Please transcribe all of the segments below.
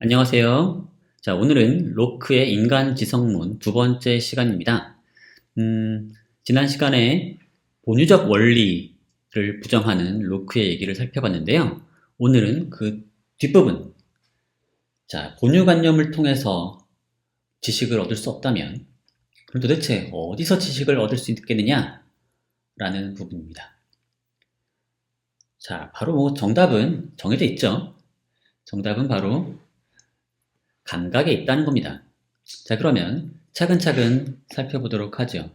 안녕하세요. 자, 오늘은 로크의 인간지성론 두 번째 시간입니다. 지난 시간에 본유적 원리를 부정하는 로크의 얘기를 살펴봤는데요. 오늘은 그 뒷부분, 자, 본유관념을 통해서 지식을 얻을 수 없다면, 그럼 도대체 어디서 지식을 얻을 수 있겠느냐? 라는 부분입니다. 자, 바로 정답은 정해져 있죠. 정답은 바로 감각에 있다는 겁니다. 자, 그러면 차근차근 살펴보도록 하죠.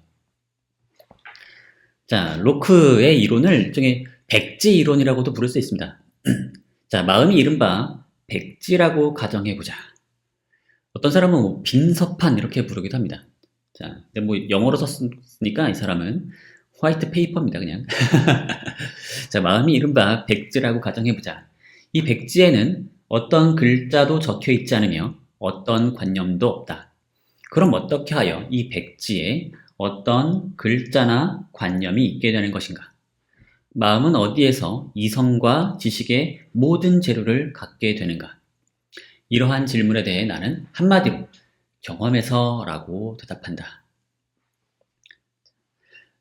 자, 로크의 이론을 일종의 백지 이론이라고도 부를 수 있습니다. 자, 마음이 이른바 백지라고 가정해보자. 어떤 사람은 뭐 빈서판 이렇게 부르기도 합니다. 자, 근데 뭐 영어로 썼으니까 이 사람은 화이트 페이퍼입니다, 그냥. 자, 마음이 이른바 백지라고 가정해보자. 이 백지에는 어떤 글자도 적혀 있지 않으며 어떤 관념도 없다. 그럼 어떻게 하여 이 백지에 어떤 글자나 관념이 있게 되는 것인가? 마음은 어디에서 이성과 지식의 모든 재료를 갖게 되는가? 이러한 질문에 대해 나는 한마디로 경험에서라고 대답한다.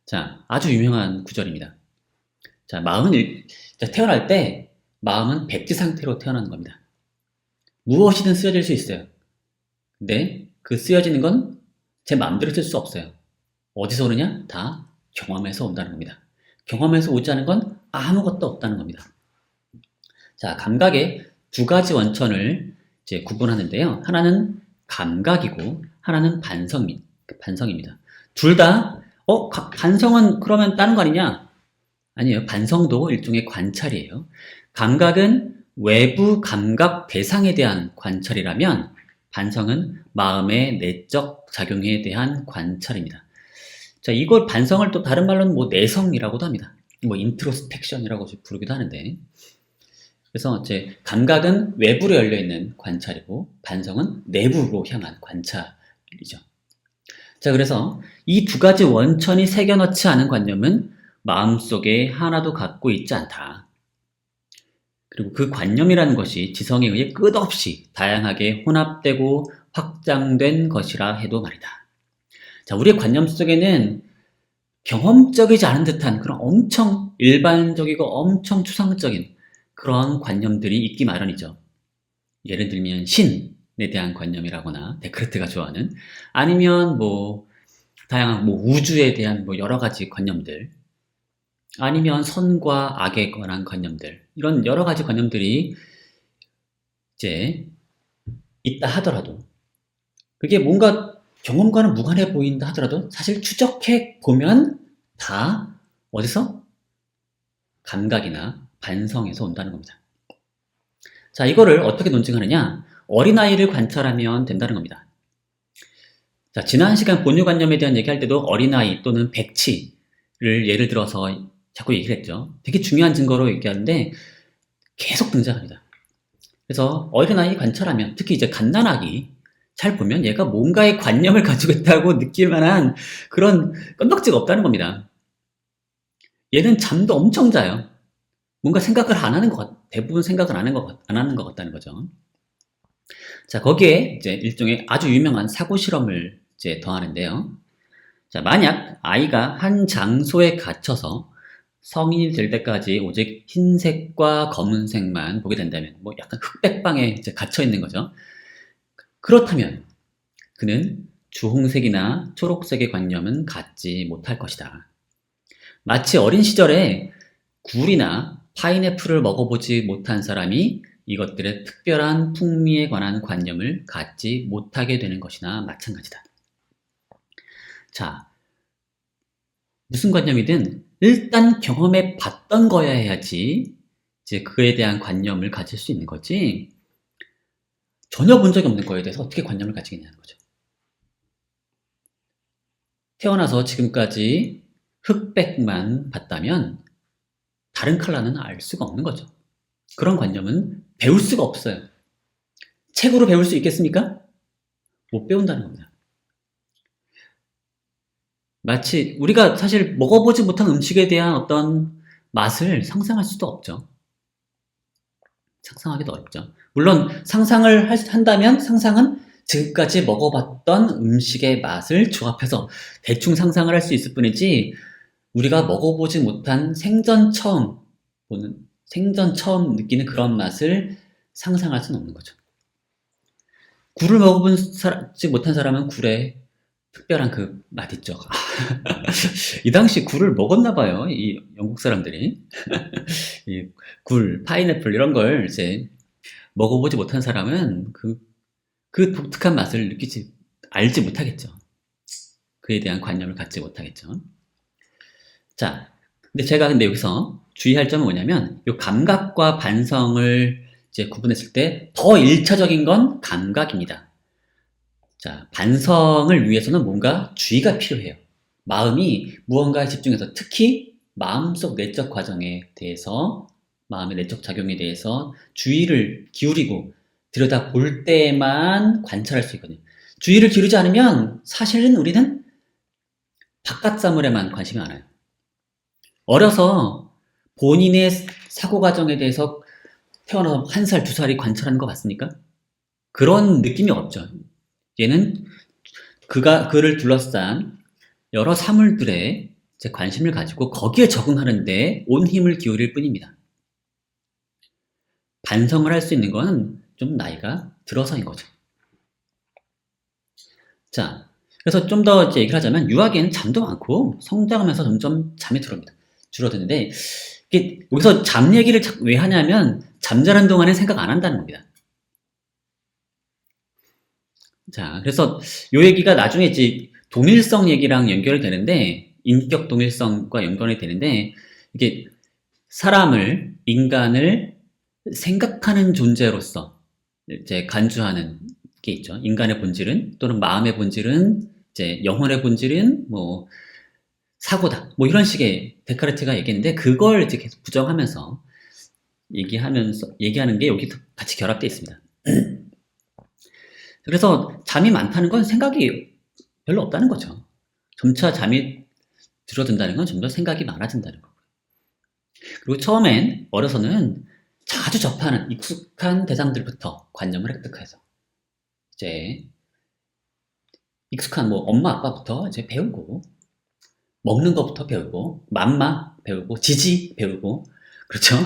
자, 아주 유명한 구절입니다. 자, 태어날 때 마음은 백지 상태로 태어나는 겁니다. 무엇이든 쓰여질 수 있어요. 근데 그 쓰여지는 건 제 마음대로 쓸 수 없어요. 어디서 오느냐? 다 경험에서 온다는 겁니다. 경험에서 오지 않은 건 아무것도 없다는 겁니다. 자, 감각의 두 가지 원천을 이제 구분하는데요. 하나는 감각이고 하나는 반성입니다. 둘 다, 반성은 그러면 다른 거 아니냐? 아니에요. 반성도 일종의 관찰이에요. 감각은 외부 감각 대상에 대한 관찰이라면 반성은 마음의 내적 작용에 대한 관찰입니다. 자, 이걸 반성을 또 다른 말로는 뭐 내성이라고도 합니다. 뭐 인트로스펙션이라고 부르기도 하는데. 그래서 이제 감각은 외부로 열려 있는 관찰이고 반성은 내부로 향한 관찰이죠. 자, 그래서 이 두 가지 원천이 새겨 넣지 않은 관념은 마음속에 하나도 갖고 있지 않다. 그리고 그 관념이라는 것이 지성에 의해 끝없이 다양하게 혼합되고 확장된 것이라 해도 말이다. 자, 우리의 관념 속에는 경험적이지 않은 듯한 그런 엄청 일반적이고 엄청 추상적인 그런 관념들이 있기 마련이죠. 예를 들면 신에 대한 관념이라거나 데카르트가 좋아하는, 아니면 뭐 다양한 뭐 우주에 대한 뭐 여러 가지 관념들, 아니면 선과 악에 관한 관념들, 이런 여러 가지 관념들이 이제 있다 하더라도, 그게 뭔가 경험과는 무관해 보인다 하더라도 사실 추적해 보면 다 어디서? 감각이나 반성에서 온다는 겁니다. 자, 이거를 어떻게 논증하느냐? 어린아이를 관찰하면 된다는 겁니다. 자, 지난 시간 본유관념에 대한 얘기할 때도 어린아이 또는 백치를 예를 들어서 자꾸 얘기를 했죠. 되게 중요한 증거로 얘기하는데 계속 등장합니다. 그래서 어린아이 관찰하면, 특히 이제 갓난아기 잘 보면 얘가 뭔가의 관념을 가지고 있다고 느낄 만한 그런 건덕지가 없다는 겁니다. 얘는 잠도 엄청 자요. 뭔가 생각을 안 하는 것 대부분 생각을 안 하는 것 같다는 거죠. 자, 거기에 이제 일종의 아주 유명한 사고 실험을 이제 더하는데요. 자, 만약 아이가 한 장소에 갇혀서 성인이 될 때까지 오직 흰색과 검은색만 보게 된다면, 뭐 약간 흑백방에 이제 갇혀 있는 거죠. 그렇다면 그는 주홍색이나 초록색의 관념은 갖지 못할 것이다. 마치 어린 시절에 굴이나 파인애플을 먹어보지 못한 사람이 이것들의 특별한 풍미에 관한 관념을 갖지 못하게 되는 것이나 마찬가지다. 자, 무슨 관념이든 일단 경험해 봤던 거야 해야지 이제 그에 대한 관념을 가질 수 있는 거지, 전혀 본 적이 없는 거에 대해서 어떻게 관념을 가지겠냐는 거죠. 태어나서 지금까지 흑백만 봤다면 다른 컬러는 알 수가 없는 거죠. 그런 관념은 배울 수가 없어요. 책으로 배울 수 있겠습니까? 못 배운다는 겁니다. 마치 우리가 사실 먹어보지 못한 음식에 대한 어떤 맛을 상상할 수도 없죠. 상상하기도 어렵죠. 물론 상상을 한다면 상상은 지금까지 먹어봤던 음식의 맛을 조합해서 대충 상상을 할 수 있을 뿐이지 우리가 먹어보지 못한 생전 처음 느끼는 그런 맛을 상상할 수는 없는 거죠. 굴을 먹어보지 못한 사람은 굴의 특별한 그 맛 있죠. 이 당시 굴을 먹었나 봐요. 이 영국 사람들이. 이 굴, 파인애플 이런 걸 이제 먹어보지 못한 사람은 그 독특한 맛을 알지 못하겠죠. 그에 대한 관념을 갖지 못하겠죠. 자, 근데 여기서 주의할 점은 뭐냐면, 이 감각과 반성을 이제 구분했을 때 더 일차적인 건 감각입니다. 자, 반성을 위해서는 뭔가 주의가 필요해요. 마음이 무언가에 집중해서 특히 마음속 내적 과정에 대해서, 마음의 내적 작용에 대해서 주의를 기울이고 들여다 볼 때만 관찰할 수 있거든요. 주의를 기울이지 않으면 사실은 우리는 바깥 사물에만 관심이 많아요. 어려서 본인의 사고 과정에 대해서 태어나서 1살, 2살이 관찰하는 거 같습니까? 그런 느낌이 없죠. 얘는 그를 둘러싼 여러 사물들에 이제 관심을 가지고 거기에 적응하는데 온 힘을 기울일 뿐입니다. 반성을 할 수 있는 건 좀 나이가 들어서인 거죠. 자, 그래서 좀 더 이제 얘기를 하자면 유아기에는 잠도 많고 성장하면서 점점 잠이 줄어드는데 여기서 잠 얘기를 왜 하냐면 잠자는 동안에 생각 안 한다는 겁니다. 자, 그래서 요 얘기가 나중에 이제 동일성 얘기랑 연결이 되는데 인격 동일성과 연결이 되는데 이게 인간을 생각하는 존재로서 이제 간주하는 게 있죠. 인간의 본질은 또는 마음의 본질은 이제 영혼의 본질은 뭐 사고다. 뭐 이런 식의 데카르트가 얘기했는데 그걸 이제 계속 부정하면서 얘기하는 게 여기 같이 결합되어 있습니다. 그래서 잠이 많다는 건 생각이 별로 없다는 거죠. 점차 잠이 줄어든다는 건 점점 생각이 많아진다는 거고요. 그리고 처음엔 어려서는 자주 접하는 익숙한 대상들부터 관념을 획득해서 이제 익숙한 뭐 엄마 아빠부터 이제 배우고 먹는 것부터 배우고 맘마 배우고 지지 배우고 그렇죠?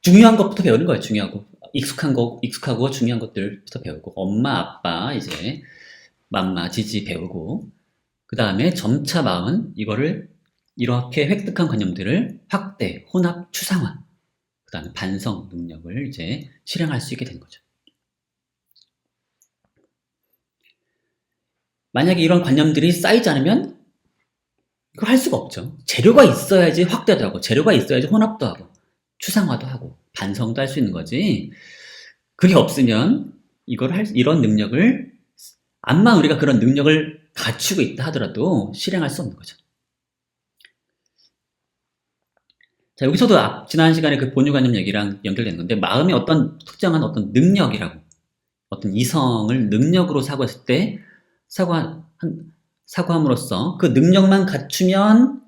중요한 것부터 배우는 거예요. 익숙하고 중요한 것들부터 배우고 엄마 아빠 이제 맘마 지지 배우고 그 다음에 점차 마음은 이거를 이렇게 획득한 관념들을 확대, 혼합, 추상화 그 다음에 반성 능력을 이제 실행할 수 있게 되는 거죠. 만약에 이런 관념들이 쌓이지 않으면 이걸 할 수가 없죠. 재료가 있어야지 확대도 하고 재료가 있어야지 혼합도 하고 추상화도 하고 반성도 할 수 있는 거지. 그게 없으면 이런 능력을 암만 우리가 그런 능력을 갖추고 있다 하더라도 실행할 수 없는 거죠. 자, 여기서도 지난 시간에 그 본유관념 얘기랑 연결되는 건데 마음이 어떤 특정한 어떤 능력이라고 어떤 이성을 능력으로 사고했을 때 사고함으로써 그 능력만 갖추면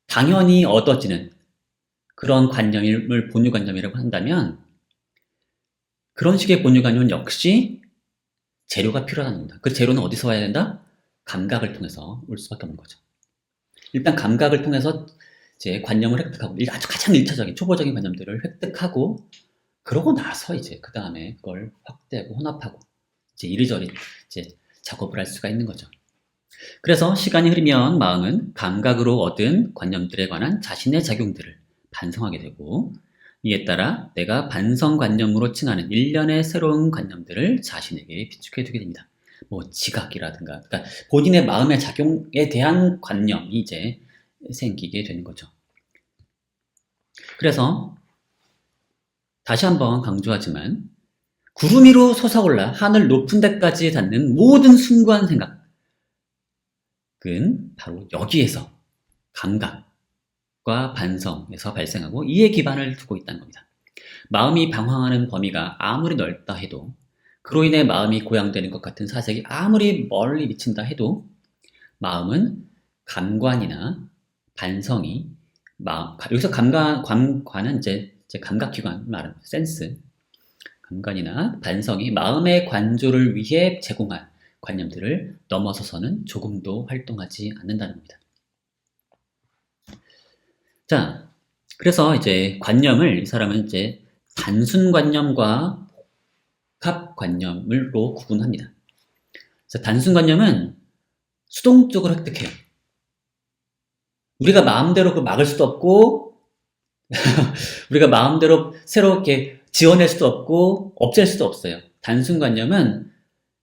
당연히 얻어지는 그런 관념을 본유관념이라고 한다면 그런 식의 본유관념은 역시 재료가 필요하다는 겁니다. 그 재료는 어디서 와야 된다? 감각을 통해서 올 수밖에 없는 거죠. 일단 감각을 통해서 이제 관념을 획득하고 아주 가장 1차적인 초보적인 관념들을 획득하고 그러고 나서 이제 그 다음에 그걸 확대하고 혼합하고 이제 이리저리 이제 작업을 할 수가 있는 거죠. 그래서 시간이 흐르면 마음은 감각으로 얻은 관념들에 관한 자신의 작용들을 반성하게 되고 이에 따라 내가 반성관념으로 칭하는 일련의 새로운 관념들을 자신에게 비축해 두게 됩니다. 뭐 지각이라든가 그러니까 본인의 마음의 작용에 대한 관념이 이제 생기게 되는 거죠. 그래서 다시 한번 강조하지만 구름 위로 솟아올라 하늘 높은 데까지 닿는 모든 숭고한 생각은 바로 여기에서 감각과 반성에서 발생하고 이에 기반을 두고 있다는 겁니다. 마음이 방황하는 범위가 아무리 넓다 해도 그로 인해 마음이 고양되는 것 같은 사색이 아무리 멀리 미친다 해도 마음은 감관이나 반성이 여기서 감관은 이제 제 감각기관 말하는 센스, 감관이나 반성이 마음의 관조를 위해 제공한 관념들을 넘어서서는 조금도 활동하지 않는다는 겁니다. 자, 그래서 이제 관념을 이 사람은 이제 단순 관념과 복합 관념으로 구분합니다. 그래서 단순 관념은 수동적으로 획득해요. 우리가 마음대로 그걸 막을 수도 없고, 우리가 마음대로 새로 이렇게 지어낼 수도 없고, 없앨 수도 없어요. 단순 관념은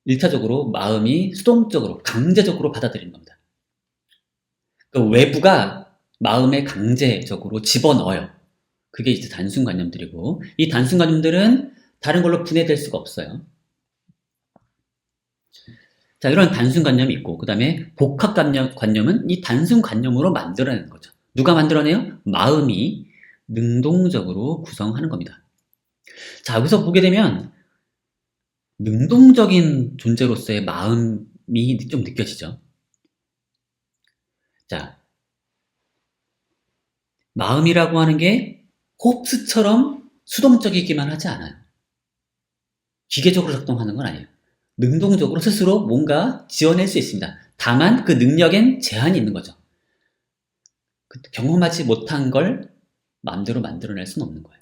1차적으로 마음이 수동적으로, 강제적으로 받아들이는 겁니다. 그 외부가 마음에 강제적으로 집어넣어요. 그게 이제 단순 관념들이고, 이 단순 관념들은 다른 걸로 분해될 수가 없어요. 자, 이런 단순 관념이 있고, 그 다음에 복합 관념은 이 단순 관념으로 만들어내는 거죠. 누가 만들어내요? 마음이 능동적으로 구성하는 겁니다. 자, 여기서 보게 되면 능동적인 존재로서의 마음이 좀 느껴지죠. 자, 마음이라고 하는 게 홉스처럼 수동적이기만 하지 않아요. 기계적으로 작동하는 건 아니에요. 능동적으로 스스로 뭔가 지어낼 수 있습니다. 다만 그 능력엔 제한이 있는 거죠. 경험하지 못한 걸 마음대로 만들어낼 수는 없는 거예요.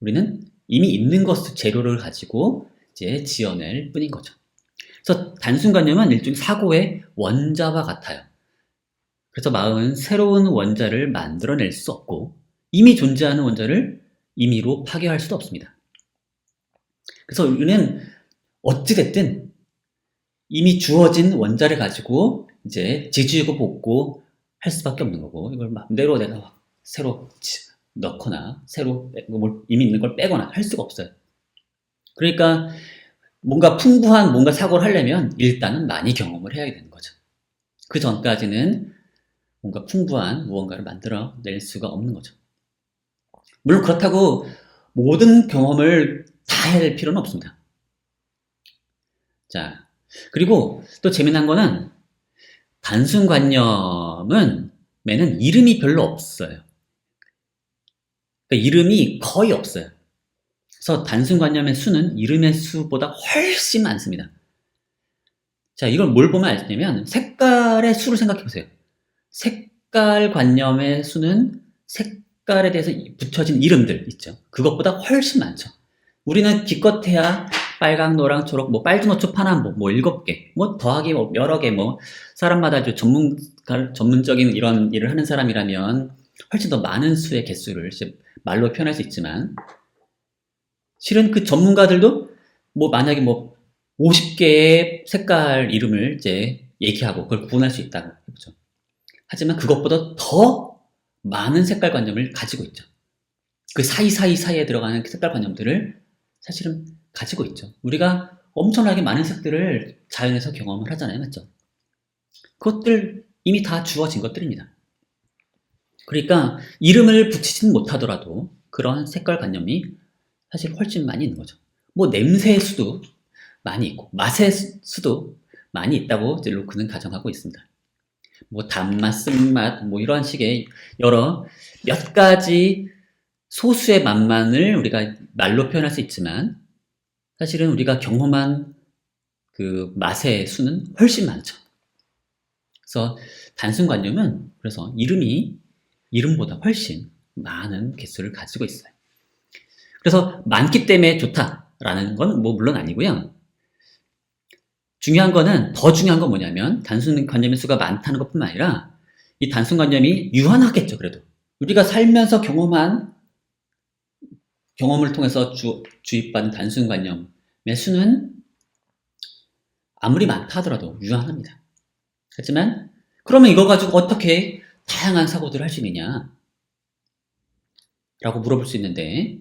우리는 이미 있는 것 재료를 가지고 이제 지어낼 뿐인 거죠. 그래서 단순관념은 일종의 사고의 원자와 같아요. 그래서 마음은 새로운 원자를 만들어낼 수 없고 이미 존재하는 원자를 임의로 파괴할 수도 없습니다. 그래서 우리는 어찌됐든 이미 주어진 원자를 가지고 이제 지지고 볶고 할 수밖에 없는 거고 이걸 마음대로 내가 새로 넣거나 새로 이미 있는 걸 빼거나 할 수가 없어요. 그러니까 뭔가 풍부한 뭔가 사고를 하려면 일단은 많이 경험을 해야 되는 거죠. 그 전까지는 뭔가 풍부한 무언가를 만들어낼 수가 없는 거죠. 물론 그렇다고 모든 경험을 다 해야 될 필요는 없습니다. 자, 그리고 또 재미난 거는 단순관념은 매는 이름이 별로 없어요. 그러니까 이름이 거의 없어요. 그래서 단순관념의 수는 이름의 수보다 훨씬 많습니다. 자, 이걸 뭘 보면 알냐면 색깔의 수를 생각해 보세요. 색깔 관념의 수는 색깔에 대해서 붙여진 이름들 있죠. 그것보다 훨씬 많죠. 우리는 기껏해야 빨강, 노랑, 초록, 뭐 빨주노초, 파란, 뭐 7개, 뭐 더하기 뭐 여러 개, 뭐 사람마다 아주 전문적인 이런 일을 하는 사람이라면 훨씬 더 많은 수의 개수를 말로 표현할 수 있지만 실은 그 전문가들도 뭐 만약에 뭐 50개의 색깔 이름을 이제 얘기하고 그걸 구분할 수 있다고 해보죠. 하지만 그것보다 더 많은 색깔 관념을 가지고 있죠. 그 사이에 들어가는 색깔 관념들을 사실은 가지고 있죠. 우리가 엄청나게 많은 색들을 자연에서 경험을 하잖아요. 맞죠? 그것들 이미 다 주어진 것들입니다. 그러니까 이름을 붙이진 못하더라도 그런 색깔 관념이 사실 훨씬 많이 있는 거죠. 뭐 냄새의 수도 많이 있고 맛의 수도 많이 있다고 이제 로크는 가정하고 있습니다. 뭐 단맛, 쓴맛, 뭐 이런 식의 여러 몇 가지 소수의 맛만을 우리가 말로 표현할 수 있지만 사실은 우리가 경험한 그 맛의 수는 훨씬 많죠. 그래서 단순관념은 그래서 이름보다 훨씬 많은 개수를 가지고 있어요. 그래서 많기 때문에 좋다라는 건 뭐 물론 아니고요. 더 중요한 건 뭐냐면 단순관념의 수가 많다는 것뿐만 아니라 이 단순관념이 유한하겠죠. 그래도 우리가 살면서 경험을 통해서 주입받은 단순관념의 수는 아무리 많다 하더라도 유한합니다. 하지만 그러면 이거 가지고 어떻게 다양한 사고들을 할 수 있느냐 라고 물어볼 수 있는데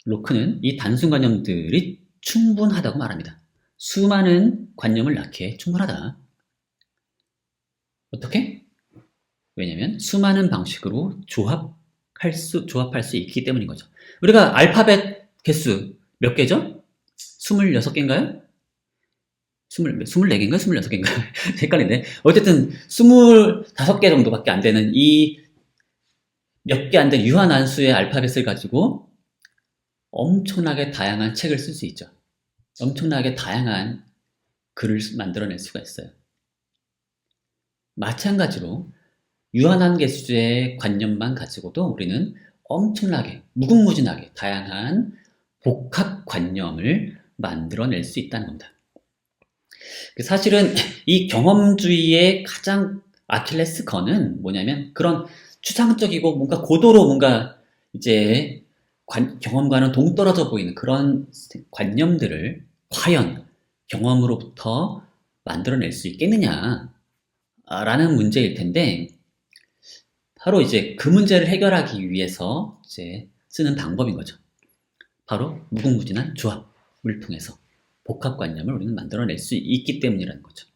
로크는 이 단순관념들이 충분하다고 말합니다. 수많은 관념을 낳기에 충분하다. 어떻게? 왜냐하면 수많은 방식으로 조합할 수 있기 때문인 거죠. 우리가 알파벳 개수 몇 개죠? 26개인가요? 24개인가요? 26개인가요? 헷갈리네. 어쨌든 25개 정도밖에 안 되는 이 몇 개 안 된 유한안수의 알파벳을 가지고 엄청나게 다양한 책을 쓸 수 있죠. 엄청나게 다양한 글을 만들어낼 수가 있어요. 마찬가지로 유한한 개수의 관념만 가지고도 우리는 엄청나게 무궁무진하게 다양한 복합관념을 만들어낼 수 있다는 겁니다. 사실은 이 경험주의의 가장 아킬레스건은 뭐냐면 그런 추상적이고 뭔가 고도로 뭔가 이제 경험과는 동떨어져 보이는 그런 관념들을 과연 경험으로부터 만들어낼 수 있겠느냐 라는 문제일 텐데, 바로 이제 그 문제를 해결하기 위해서 이제 쓰는 방법인 거죠. 바로 무궁무진한 조합을 통해서 복합관념을 우리는 만들어낼 수 있기 때문이라는 거죠.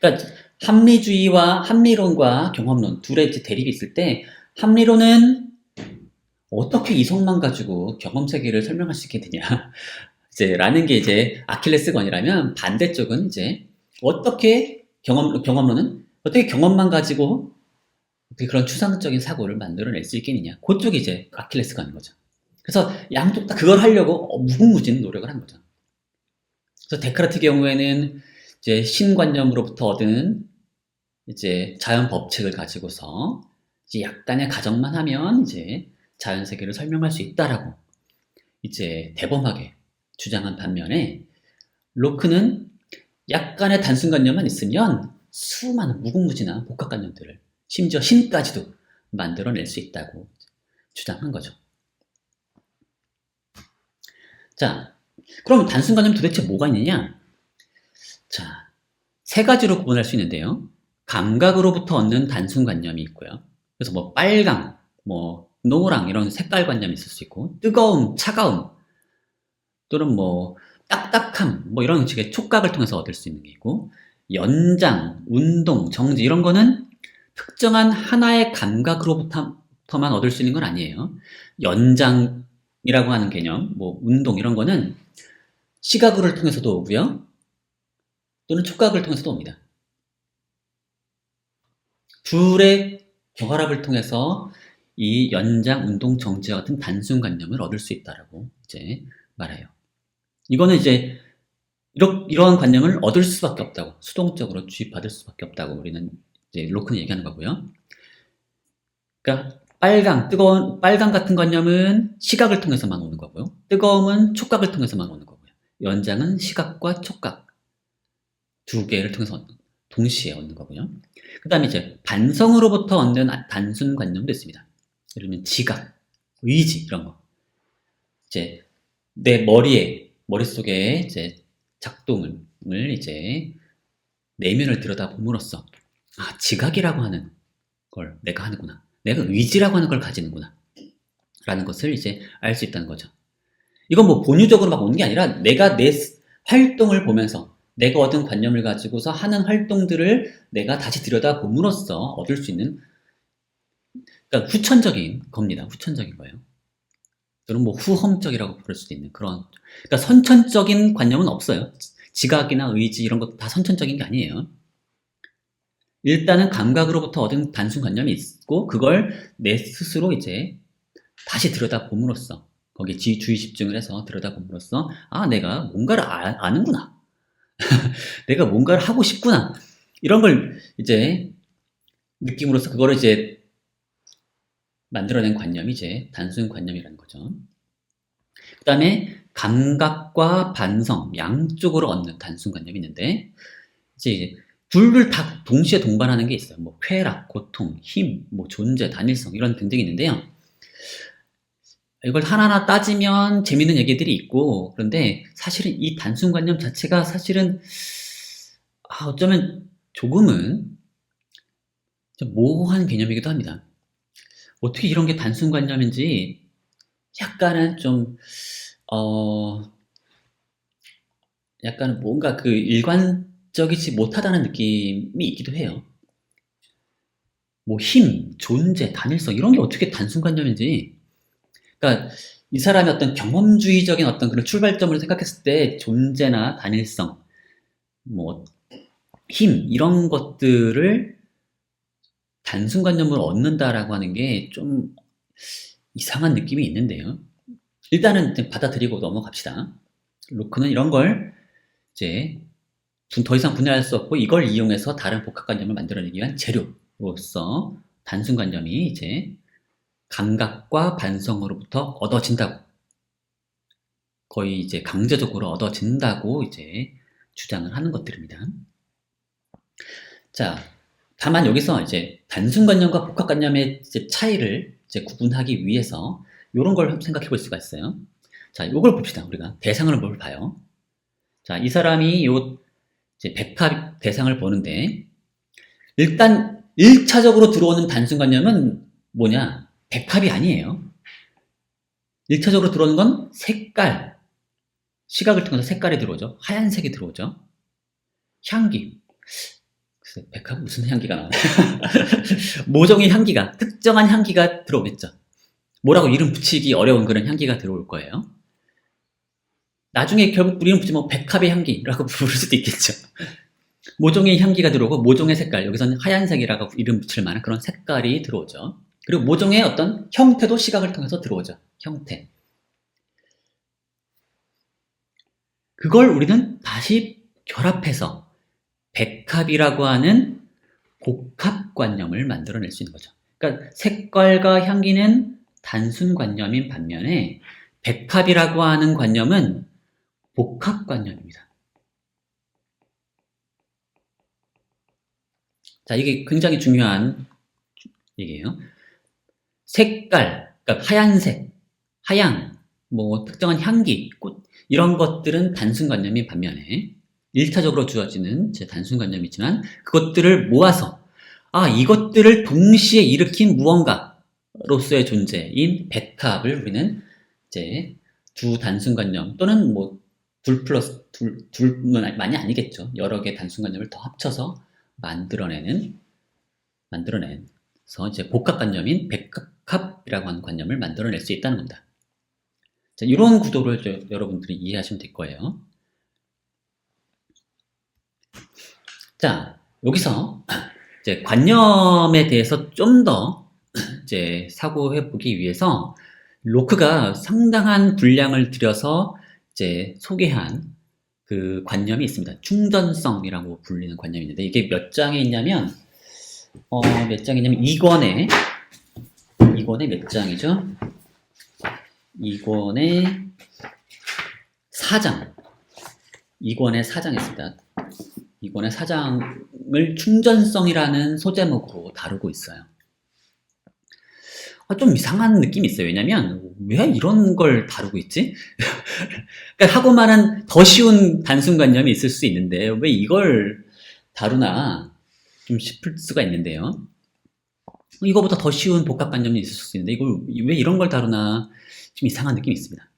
그러니까 합리론과 경험론 둘의 이제 대립이 있을 때, 합리론은 어떻게 이성만 가지고 경험 세계를 설명할 수 있겠느냐 이제 라는 게 이제 아킬레스건이라면, 반대쪽은 이제 어떻게 경험론은 어떻게 경험만 가지고 어떻게 그런 추상적인 사고를 만들어낼 수 있겠느냐, 그쪽이 이제 아킬레스건인 거죠. 그래서 양쪽 다 그걸 하려고 무궁무진 노력을 한 거죠. 그래서 데카르트 경우에는 이제 신관념으로부터 얻은 이제 자연 법칙을 가지고서 이제 약간의 가정만 하면 이제 자연 세계를 설명할 수 있다라고 이제 대범하게 주장한 반면에, 로크는 약간의 단순관념만 있으면 수많은 무궁무진한 복합관념들을, 심지어 신까지도 만들어낼 수 있다고 주장한 거죠. 자, 그럼 단순관념 도대체 뭐가 있느냐? 자, 세 가지로 구분할 수 있는데요. 감각으로부터 얻는 단순관념이 있고요. 그래서 뭐 빨강, 뭐 노랑 이런 색깔관념이 있을 수 있고, 뜨거움, 차가움, 또는 뭐 딱딱함, 뭐 이런 식의 촉각을 통해서 얻을 수 있는 게 있고, 연장, 운동, 정지 이런 거는 특정한 하나의 감각으로부터만 얻을 수 있는 건 아니에요. 연장이라고 하는 개념, 뭐 운동 이런 거는 시각을 통해서도 오고요, 또는 촉각을 통해서도 옵니다. 둘의 결합을 통해서 이 연장, 운동, 정지와 같은 단순관념을 얻을 수 있다라고 이제 말해요. 이거는 이제 이러한 관념을 얻을 수밖에 없다고, 수동적으로 주입받을 수밖에 없다고 우리는 이제 로크는 얘기하는 거고요. 그러니까 빨강 같은 관념은 시각을 통해서만 오는 거고요. 뜨거움은 촉각을 통해서만 오는 거고요. 연장은 시각과 촉각 두 개를 통해서 동시에 얻는 거고요. 그 다음에 이제 반성으로부터 얻는 단순 관념도 있습니다. 예를 들면 지각, 의지 이런 거. 이제 내 머릿속에 이제 작동을 이제 내면을 들여다봄으로써, 아, 지각이라고 하는 걸 내가 하는구나, 내가 의지라고 하는 걸 가지는구나 라는 것을 이제 알 수 있다는 거죠. 이건 뭐 본유적으로 막 오는 게 아니라 내가 내 활동을 보면서 내가 얻은 관념을 가지고서 하는 활동들을 내가 다시 들여다봄으로써 얻을 수 있는, 그러니까 후천적인 겁니다. 후천적인 거예요. 또는 뭐 후험적이라고 부를 수도 있는 그런, 그러니까 선천적인 관념은 없어요. 지각이나 의지 이런 것도 다 선천적인 게 아니에요. 일단은 감각으로부터 얻은 단순 관념이 있고, 그걸 내 스스로 이제 다시 들여다봄으로써, 거기에 주의 집중을 해서 들여다봄으로써, 아, 내가 뭔가를 아는구나. 내가 뭔가를 하고 싶구나. 이런 걸 이제 느낌으로써 그거를 이제 만들어낸 관념이 이제 단순 관념이라는 거죠. 그 다음에 감각과 반성 양쪽으로 얻는 단순 관념이 있는데, 이제 둘을 다 동시에 동반하는 게 있어요. 뭐 쾌락, 고통, 힘, 뭐 존재, 단일성 이런 등등이 있는데요. 이걸 하나하나 따지면 재밌는 얘기들이 있고, 그런데 사실은 이 단순관념 자체가 사실은 어쩌면 조금은 좀 모호한 개념이기도 합니다. 어떻게 이런 게 단순관념인지 약간은 좀 약간 뭔가 그 일관적이지 못하다는 느낌이 있기도 해요. 뭐 힘, 존재, 단일성 이런 게 어떻게 단순관념인지, 그러니까 이 사람의 어떤 경험주의적인 어떤 그런 출발점을 생각했을 때 존재나 단일성, 뭐 힘 이런 것들을 단순관념을 얻는다라고 하는 게 좀 이상한 느낌이 있는데요. 일단은 받아들이고 넘어갑시다. 로크는 이런 걸 이제 더 이상 분해할 수 없고 이걸 이용해서 다른 복합관념을 만들어내기 위한 재료로서 단순관념이 이제 감각과 반성으로부터 얻어진다고, 거의 이제 강제적으로 얻어진다고 이제 주장을 하는 것들입니다. 자, 다만 여기서 이제 단순관념과 복합관념의 이제 차이를 이제 구분하기 위해서 이런 걸 생각해 볼 수가 있어요. 자, 이걸 봅시다. 우리가 대상을 뭘 봐요. 자, 이 사람이 요 이제 백합 대상을 보는데, 일단 1차적으로 들어오는 단순관념은 뭐냐? 백합이 아니에요. 1차적으로 들어오는 건 색깔. 시각을 통해서 색깔이 들어오죠. 하얀색이 들어오죠. 향기. 글쎄, 백합은 무슨 향기가 나와요? 모종의 향기가, 특정한 향기가 들어오겠죠. 뭐라고 이름 붙이기 어려운 그런 향기가 들어올 거예요. 나중에 결국 이름 붙이면 백합의 향기라고 부를 수도 있겠죠. 모종의 향기가 들어오고 모종의 색깔, 여기서는 하얀색이라고 이름 붙일 만한 그런 색깔이 들어오죠. 그리고 모종의 어떤 형태도 시각을 통해서 들어오죠. 형태. 그걸 우리는 다시 결합해서 백합이라고 하는 복합관념을 만들어낼 수 있는 거죠. 그러니까 색깔과 향기는 단순관념인 반면에 백합이라고 하는 관념은 복합관념입니다. 자, 이게 굉장히 중요한 얘기예요. 색깔, 그러니까 하얀색, 하양, 뭐 특정한 향기, 꽃, 이런 것들은 단순관념인 반면에 1차적으로 주어지는 제 단순관념이지만 그것들을 모아서 이것들을 동시에 일으킨 무언가로서의 존재인 백합을 우리는 이제 두 단순관념 또는 뭐 둘은 많이 아니겠죠. 여러 개의 단순관념을 더 합쳐서 만들어내서 이제 복합관념인 백합이라고 하는 관념을 만들어낼 수 있다는 겁니다. 자, 이런 구도를 여러분들이 이해하시면 될 거예요. 자, 여기서 이제 관념에 대해서 좀 더 이제 사고해 보기 위해서 로크가 상당한 분량을 들여서 이제 소개한 그 관념이 있습니다. 충전성이라고 불리는 관념이 있는데 이게 몇 장에 있냐면 몇 장이냐면 2권에 몇 장이죠? 2권에 4장. 2권에 4장이 있습니다. 2권에 4장을 충전성이라는 소제목으로 다루고 있어요. 좀 이상한 느낌이 있어요. 왜냐면 왜 이런 걸 다루고 있지? 그러니까 하고만은 더 쉬운 단순관념이 있을 수 있는데 왜 이걸 다루나 좀 싶을 수가 있는데요. 이거보다 더 쉬운 복합관념이 있을 수 있는데 이걸 왜 이런 걸 다루나 좀 이상한 느낌이 있습니다.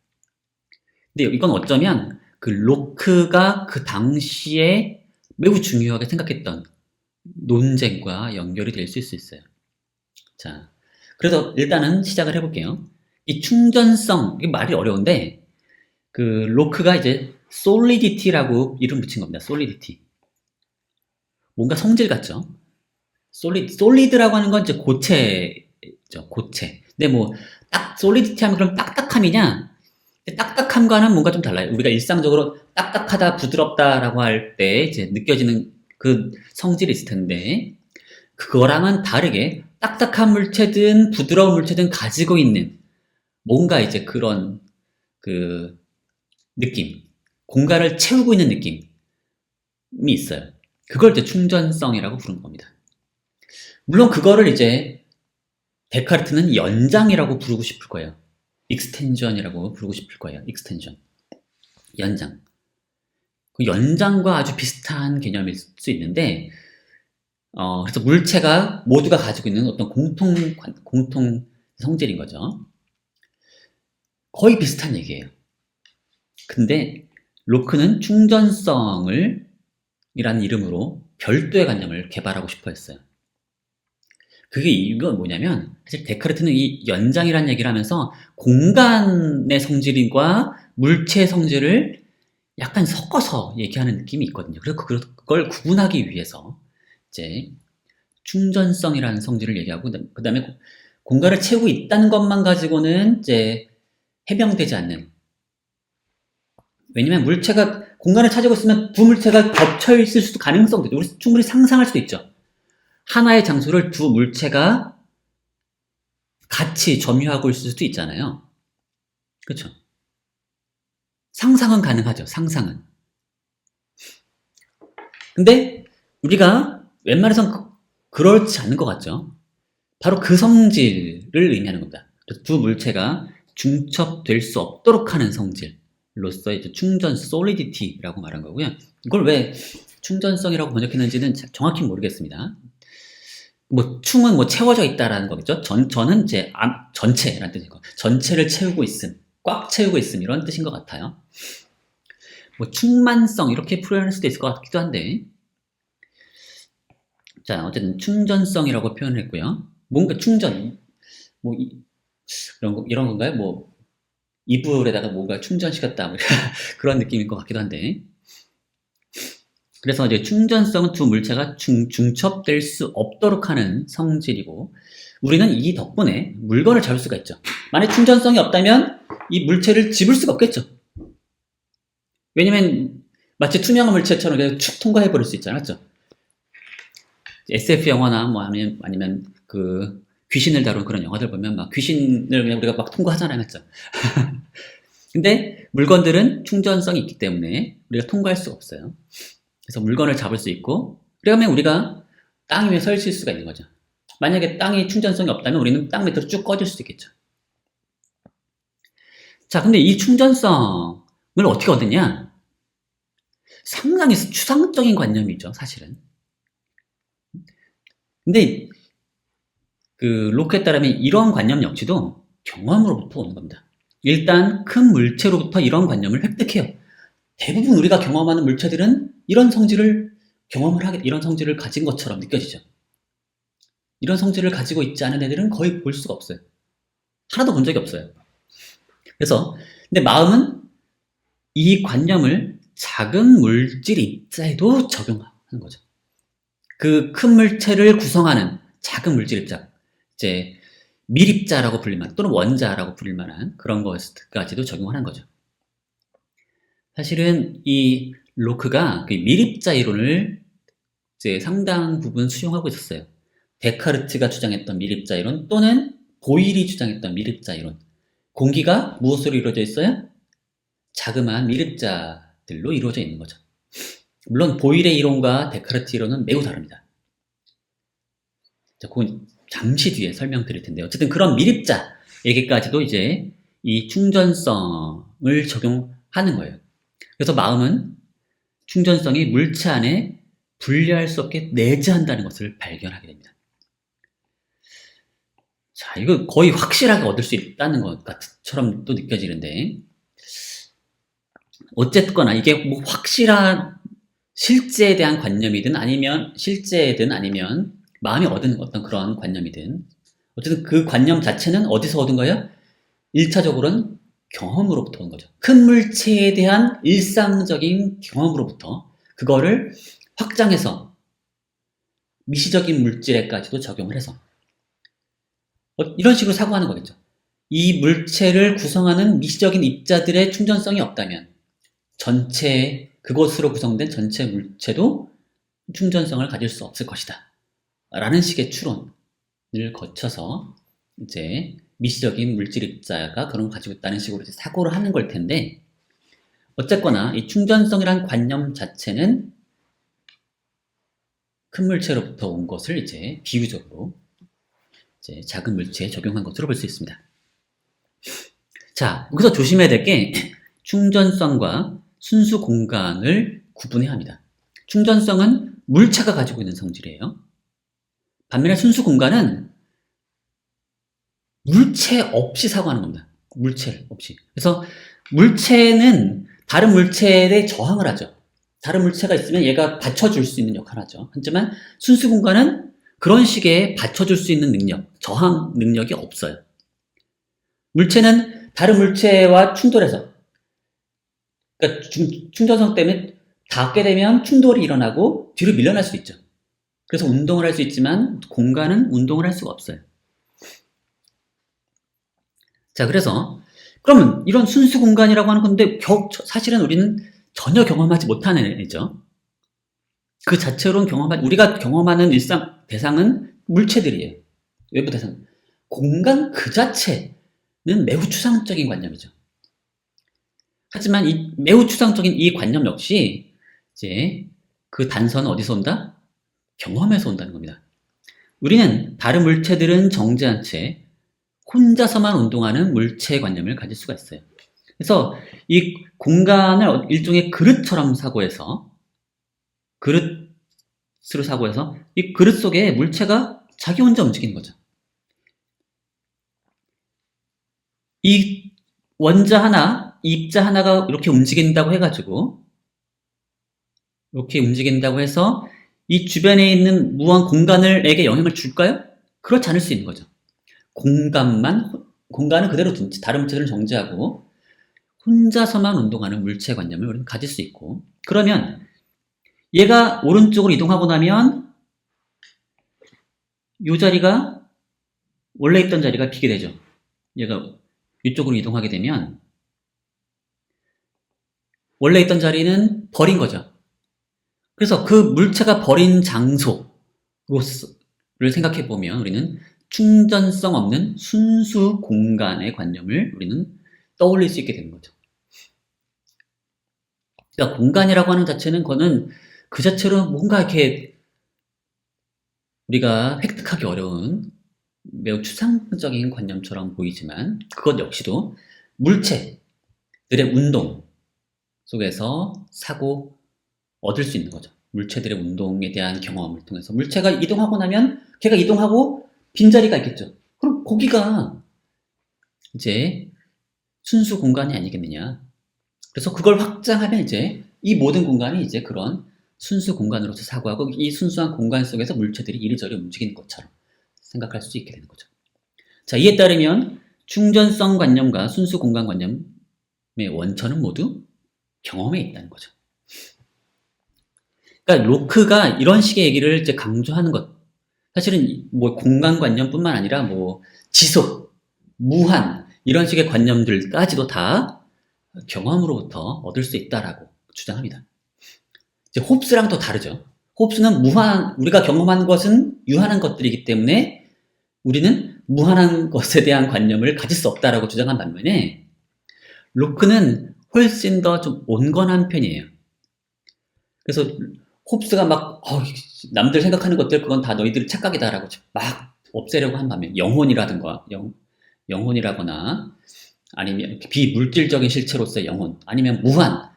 근데 이건 어쩌면 그 로크가 그 당시에 매우 중요하게 생각했던 논쟁과 연결이 될 수 있어요. 자, 그래서 일단은 시작을 해볼게요. 이 충전성, 이게 말이 어려운데 그 로크가 이제 solidity라고 이름 붙인 겁니다. solidity. 뭔가 성질 같죠? solid라고 하는 건 이제 고체죠. 고체. 근데 뭐 딱 solidity 하면 그럼 딱딱함이냐? 딱딱함과는 뭔가 좀 달라요. 우리가 일상적으로 딱딱하다, 부드럽다라고 할 때 이제 느껴지는 그 성질이 있을 텐데 그거랑은 다르게 딱딱한 물체든 부드러운 물체든 가지고 있는 뭔가 이제 그런 그 느낌, 공간을 채우고 있는 느낌이 있어요. 그걸 이제 충전성이라고 부르는 겁니다. 물론 그거를 이제 데카르트는 연장이라고 부르고 싶을 거예요. 익스텐전이라고 부르고 싶을 거예요. 익스텐전. 연장. 그 연장과 아주 비슷한 개념일 수 있는데, 그래서 물체가 모두가 가지고 있는 어떤 공통 성질인 거죠. 거의 비슷한 얘기예요. 근데 로크는 충전성을 이라는 이름으로 별도의 관념을 개발하고 싶어 했어요. 그게 이건 뭐냐면 사실 데카르트는 이 연장이라는 얘기를 하면서 공간의 성질과 물체의 성질을 약간 섞어서 얘기하는 느낌이 있거든요. 그래서 그걸 구분하기 위해서 이제 충전성이라는 성질을 얘기하고, 그 다음에 공간을 채우고 있다는 것만 가지고는 이제 해명되지 않는. 왜냐면 물체가 공간을 차지하고 있으면 두 물체가 겹쳐 있을 수도 가능성도 있죠. 우리 충분히 상상할 수도 있죠. 하나의 장소를 두 물체가 같이 점유하고 있을 수도 있잖아요. 그렇죠? 상상은 가능하죠. 상상은. 근데 우리가 웬만해선 그렇지 않은 것 같죠. 바로 그 성질을 의미하는 겁니다. 두 물체가 중첩될 수 없도록 하는 성질로서 이제 충전 solidity라고 말한 거고요. 이걸 왜 충전성이라고 번역했는지는 정확히 모르겠습니다. 뭐 충은 뭐 채워져 있다라는 거겠죠. 전은 이제 전체라는 뜻이고, 전체를 채우고 있음, 꽉 채우고 있음 이런 뜻인 것 같아요. 뭐 충만성 이렇게 표현할 수도 있을 것 같기도 한데, 자 어쨌든 충전성이라고 표현을 했고요. 뭔가 충전 뭐 이런 건가요? 뭐 이불에다가 뭔가 충전시켰다 그런 느낌일 것 같기도 한데, 그래서 이제 충전성은 두 물체가 중첩될 수 없도록 하는 성질이고, 우리는 이 덕분에 물건을 잡을 수가 있죠. 만약 충전성이 없다면 이 물체를 집을 수가 없겠죠. 왜냐면 마치 투명한 물체처럼 그냥 축 통과해 버릴 수 있잖아요. 맞죠? SF 영화나 뭐 아니면 그 귀신을 다룬 그런 영화들 보면 막 귀신을 그냥 우리가 막 통과하잖아요. 맞죠? 근데 물건들은 충전성이 있기 때문에 우리가 통과할 수가 없어요. 그래서 물건을 잡을 수 있고, 그러면 우리가 땅 위에 서 있을 수가 있는 거죠. 만약에 땅이 충전성이 없다면 우리는 땅 밑으로 쭉 꺼질 수도 있겠죠. 자, 근데 이 충전성을 어떻게 얻느냐? 상당히 추상적인 관념이죠, 사실은. 근데 그 로크에 따르면 이런 관념 역시도 경험으로부터 오는 겁니다. 일단 큰 물체로부터 이런 관념을 획득해요. 대부분 우리가 경험하는 물체들은 이런 성질을 이런 성질을 가진 것처럼 느껴지죠. 이런 성질을 가지고 있지 않은 애들은 거의 볼 수가 없어요. 하나도 본 적이 없어요. 그래서 근데 마음은 이 관념을 작은 물질 입자에도 적용하는 거죠. 그 큰 물체를 구성하는 작은 물질 입자, 이제 밀입자라고 불릴 만한, 또는 원자라고 불릴 만한 그런 것까지도 적용하는 거죠. 사실은 이 로크가 그 밀입자 이론을 이제 상당 부분 수용하고 있었어요. 데카르트가 주장했던 밀입자 이론, 또는 보일이 주장했던 밀입자 이론. 공기가 무엇으로 이루어져 있어요? 자그마한 밀입자들로 이루어져 있는 거죠. 물론 보일의 이론과 데카르트 이론은 매우 다릅니다. 자, 그건 잠시 뒤에 설명드릴 텐데, 어쨌든 그런 밀입자에게까지도 이제 이 충전성을 적용하는 거예요. 그래서 마음은 충전성이 물체 안에 분리할 수 없게 내재한다는 것을 발견하게 됩니다. 자, 이거 거의 확실하게 얻을 수 있다는 것처럼 또 느껴지는데, 어쨌거나 이게 뭐 확실한 실제에 대한 관념이든 아니면 마음이 얻은 어떤 그런 관념이든, 어쨌든 그 관념 자체는 어디서 얻은 거예요? 1차적으로는 경험으로부터 온 거죠. 큰 물체에 대한 일상적인 경험으로부터 그거를 확장해서 미시적인 물질에까지도 적용을 해서 이런 식으로 사고하는 거겠죠. 이 물체를 구성하는 미시적인 입자들의 충전성이 없다면 그것으로 구성된 전체 물체도 충전성을 가질 수 없을 것이다 라는 식의 추론을 거쳐서 이제 미시적인 물질 입자가 그런 걸 가지고 있다는 식으로 이제 사고를 하는 걸 텐데, 어쨌거나 이 충전성이란 관념 자체는 큰 물체로부터 온 것을 이제 비유적으로 이제 작은 물체에 적용한 것으로 볼 수 있습니다. 자, 여기서 조심해야 될 게 충전성과 순수 공간을 구분해야 합니다. 충전성은 물체가 가지고 있는 성질이에요. 반면에 순수 공간은 물체 없이 사고하는 겁니다. 물체 없이. 그래서 물체는 다른 물체에 저항을 하죠. 다른 물체가 있으면 얘가 받쳐줄 수 있는 역할을 하죠. 하지만 순수 공간은 그런 식의 받쳐줄 수 있는 능력, 저항 능력이 없어요. 물체는 다른 물체와 충돌해서, 그러니까 충전성 때문에 닿게 되면 충돌이 일어나고 뒤로 밀려날 수 있죠. 그래서 운동을 할 수 있지만 공간은 운동을 할 수가 없어요. 자, 그래서 그러면 이런 순수 공간이라고 하는 건데 사실은 우리는 전혀 경험하지 못하는 애죠. 그 자체로는 우리가 경험하는 일상 대상은 물체들이에요. 외부 대상. 공간 그 자체는 매우 추상적인 관념이죠. 하지만 이 매우 추상적인 이 관념 역시 이제 그 단서는 어디서 온다? 경험에서 온다는 겁니다. 우리는 다른 물체들은 정제한 채 혼자서만 운동하는 물체 관념을 가질 수가 있어요. 그래서 이 공간을 일종의 그릇처럼 사고해서 그릇으로 사고해서 이 그릇 속에 물체가 자기 혼자 움직이는 거죠. 이 원자 하나, 입자 하나가 이렇게 움직인다고 해가지고 이렇게 움직인다고 해서 이 주변에 있는 무한 공간을에게 영향을 줄까요? 그렇지 않을 수 있는 거죠. 공간은 그대로 둔 채 다른 물체들은 정지하고 혼자서만 운동하는 물체 관념을 우리는 가질 수 있고, 그러면 얘가 오른쪽으로 이동하고 나면 이 자리가 원래 있던 자리가 비게 되죠. 얘가 이쪽으로 이동하게 되면 원래 있던 자리는 버린 거죠. 그래서 그 물체가 버린 장소를 생각해 보면 우리는 충전성 없는 순수 공간의 관념을 우리는 떠올릴 수 있게 되는 거죠. 그러니까 공간이라고 하는 자체는 그거는 그 자체로 뭔가 이렇게 우리가 획득하기 어려운 매우 추상적인 관념처럼 보이지만 그것 역시도 물체들의 운동 속에서 사고 얻을 수 있는 거죠. 물체들의 운동에 대한 경험을 통해서 물체가 이동하고 나면 걔가 이동하고 빈자리가 있겠죠. 그럼 거기가 이제 순수 공간이 아니겠느냐. 그래서 그걸 확장하면 이제 이 모든 공간이 이제 그런 순수 공간으로서 사고하고 이 순수한 공간 속에서 물체들이 이리저리 움직이는 것처럼 생각할 수 있게 되는 거죠. 자, 이에 따르면 충전성 관념과 순수 공간 관념의 원천은 모두 경험에 있다는 거죠. 그러니까 로크가 이런 식의 얘기를 이제 강조하는 것, 사실은 뭐 공간 관념뿐만 아니라 뭐 지속, 무한 이런 식의 관념들까지도 다 경험으로부터 얻을 수 있다라고 주장합니다. 이제 홉스랑 또 다르죠. 홉스는 우리가 경험한 것은 유한한 것들이기 때문에 우리는 무한한 것에 대한 관념을 가질 수 없다라고 주장한 반면에 로크는 훨씬 더 좀 온건한 편이에요. 그래서 홉스가 막 남들 생각하는 것들 그건 다 너희들의 착각이다라고 막 없애려고 한 반면 영혼이라든가 영혼이라거나 아니면 비물질적인 실체로서의 영혼 아니면 무한한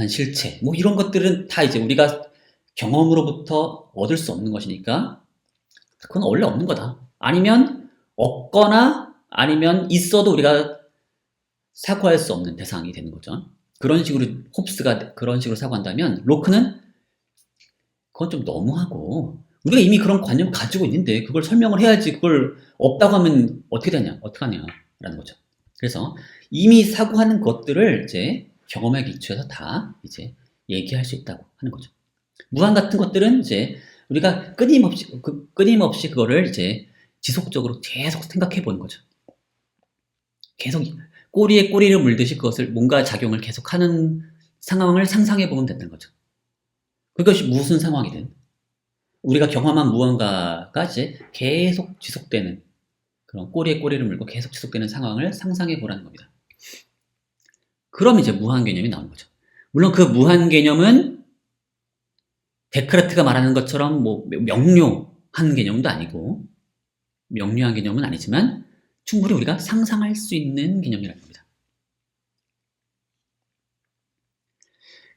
실체 뭐 이런 것들은 다 이제 우리가 경험으로부터 얻을 수 없는 것이니까 그건 원래 없는 거다. 아니면 없거나 아니면 있어도 우리가 사고할 수 없는 대상이 되는 거죠. 그런 식으로 홉스가 그런 식으로 사고한다면 로크는 그건 좀 너무하고 우리가 이미 그런 관념 가지고 있는데 그걸 설명을 해야지 그걸 없다고 하면 어떡하냐라는 거죠. 그래서 이미 사고하는 것들을 이제 경험에 기초해서 다 이제 얘기할 수 있다고 하는 거죠. 무한 같은 것들은 이제 우리가 끊임없이 그거를 이제 지속적으로 계속 생각해 보는 거죠. 계속 꼬리에 꼬리를 물듯이 그것을 뭔가 작용을 계속하는 상황을 상상해 보면 된다는 거죠. 그것이 무슨 상황이든 우리가 경험한 무언가가 이제 계속 지속되는 그런 꼬리에 꼬리를 물고 계속 지속되는 상황을 상상해 보라는 겁니다. 그럼 이제 무한 개념이 나오는 거죠. 물론 그 무한 개념은 데카르트가 말하는 것처럼 뭐 명료한 개념도 아니고 명료한 개념은 아니지만 충분히 우리가 상상할 수 있는 개념이라는 겁니다.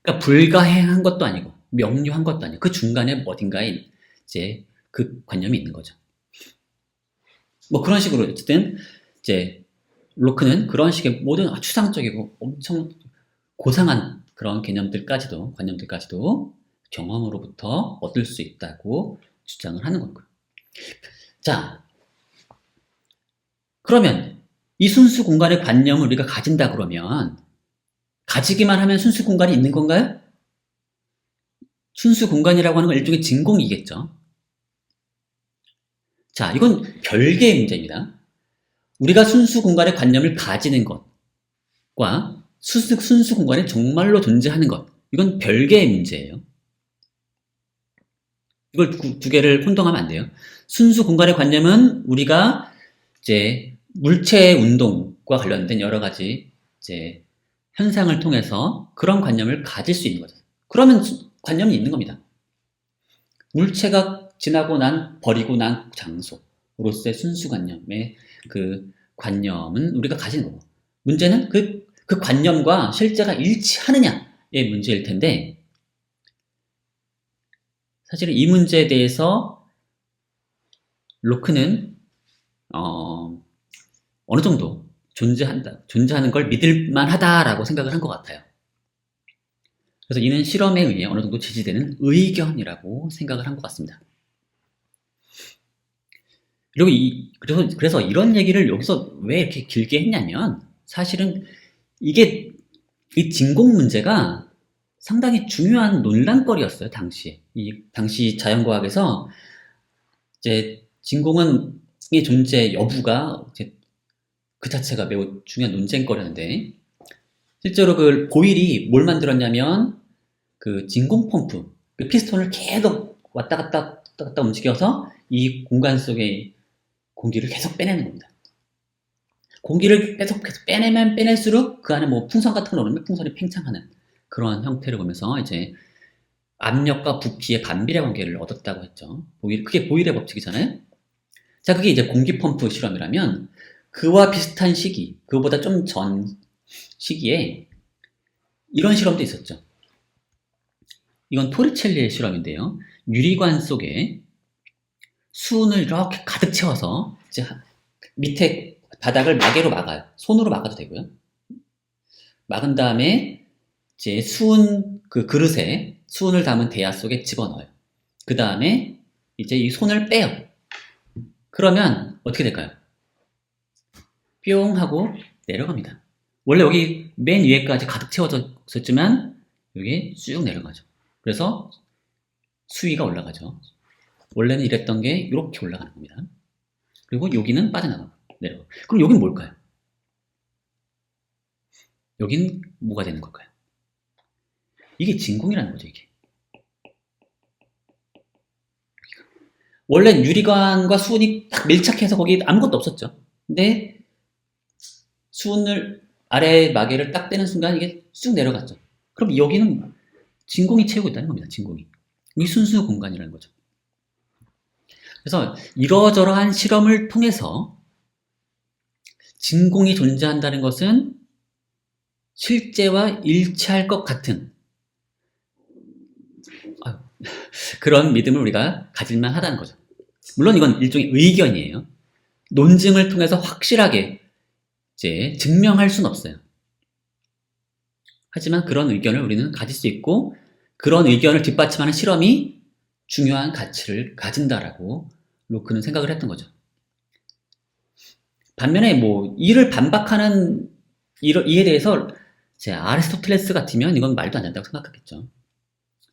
그러니까 불가해한 것도 아니고 명료한 것도 아니고 그 중간에 어딘가에 이제 그 관념이 있는 거죠. 뭐 그런 식으로 어쨌든 이제 로크는 그런 식의 모든 추상적이고 엄청 고상한 그런 관념들까지도 경험으로부터 얻을 수 있다고 주장을 하는 건가요. 자, 그러면 이 순수 공간의 관념을 우리가 가진다 그러면 가지기만 하면 순수 공간이 있는 건가요? 순수 공간이라고 하는 건 일종의 진공이겠죠. 자, 이건 별개의 문제입니다. 우리가 순수 공간의 관념을 가지는 것과 순수 공간에 정말로 존재하는 것, 이건 별개의 문제예요. 이걸 두 개를 혼동하면 안 돼요. 순수 공간의 관념은 우리가 이제 물체의 운동과 관련된 여러 가지 이제 현상을 통해서 그런 관념을 가질 수 있는 거죠. 그러면 관념이 있는 겁니다. 물체가 지나고 버리고 난 장소로서의 순수 관념의 그 관념은 우리가 가지는 거고, 문제는 그 관념과 실제가 일치하느냐의 문제일 텐데, 사실은 이 문제에 대해서 로크는 어느 정도 존재하는 걸 믿을 만하다라고 생각을 한 것 같아요. 그래서 이는 실험에 의해 어느 정도 지지되는 의견이라고 생각을 한 것 같습니다. 그리고 그래서 이런 얘기를 여기서 왜 이렇게 길게 했냐면, 사실은 이 진공 문제가 상당히 중요한 논란거리였어요, 당시에. 당시 자연과학에서 이제 진공의 존재 여부가 이제 그 자체가 매우 중요한 논쟁거리였는데, 실제로 그 보일이 뭘 만들었냐면, 그 진공 펌프, 그 피스톤을 계속 왔다 갔다 움직여서 이 공간 속의 공기를 계속 빼내는 겁니다. 공기를 계속 빼내면 빼낼수록 그 안에 뭐 풍선 같은 걸 넣으면 풍선이 팽창하는 그런 형태를 보면서 이제 압력과 부피의 반비례 관계를 얻었다고 했죠. 그게 보일의 법칙이잖아요. 자, 그게 이제 공기 펌프 실험이라면 그와 비슷한 시기, 그거보다 좀 전 시기에 이런 실험도 있었죠. 이건 토리첼리의 실험인데요. 유리관 속에 수은을 이렇게 가득 채워서 이제 밑에 바닥을 마개로 막아요. 손으로 막아도 되고요. 막은 다음에 이제 그 그릇에 수은을 담은 대야 속에 집어넣어요. 그 다음에 이제 이 손을 빼요. 그러면 어떻게 될까요? 뿅 하고 내려갑니다. 원래 여기 맨 위에까지 가득 채워져 있었지만 여기 쭉 내려가죠. 그래서 수위가 올라가죠. 원래는 이랬던 게 이렇게 올라가는 겁니다. 그리고 여기는 빠져나가고 내려가고. 그럼 여긴 뭘까요? 여긴 뭐가 되는 걸까요? 이게 진공이라는 거죠, 이게. 원래 유리관과 수은이 딱 밀착해서 거기 아무것도 없었죠. 근데 수은을 아래 마개를 딱 떼는 순간 이게 쑥 내려갔죠. 그럼 여기는 진공이 채우고 있다는 겁니다, 진공이. 이게 순수 공간이라는 거죠. 그래서 이러저러한 실험을 통해서 진공이 존재한다는 것은 실제와 일치할 것 같은 그런 믿음을 우리가 가질만 하다는 거죠. 물론 이건 일종의 의견이에요. 논증을 통해서 확실하게 이제 증명할 수는 없어요. 하지만 그런 의견을 우리는 가질 수 있고, 그런 의견을 뒷받침하는 실험이 중요한 가치를 가진다라고 로크는 생각을 했던 거죠. 반면에 뭐 이를 반박하는 이에 대해서 아리스토텔레스 같으면 이건 말도 안 된다고 생각했겠죠.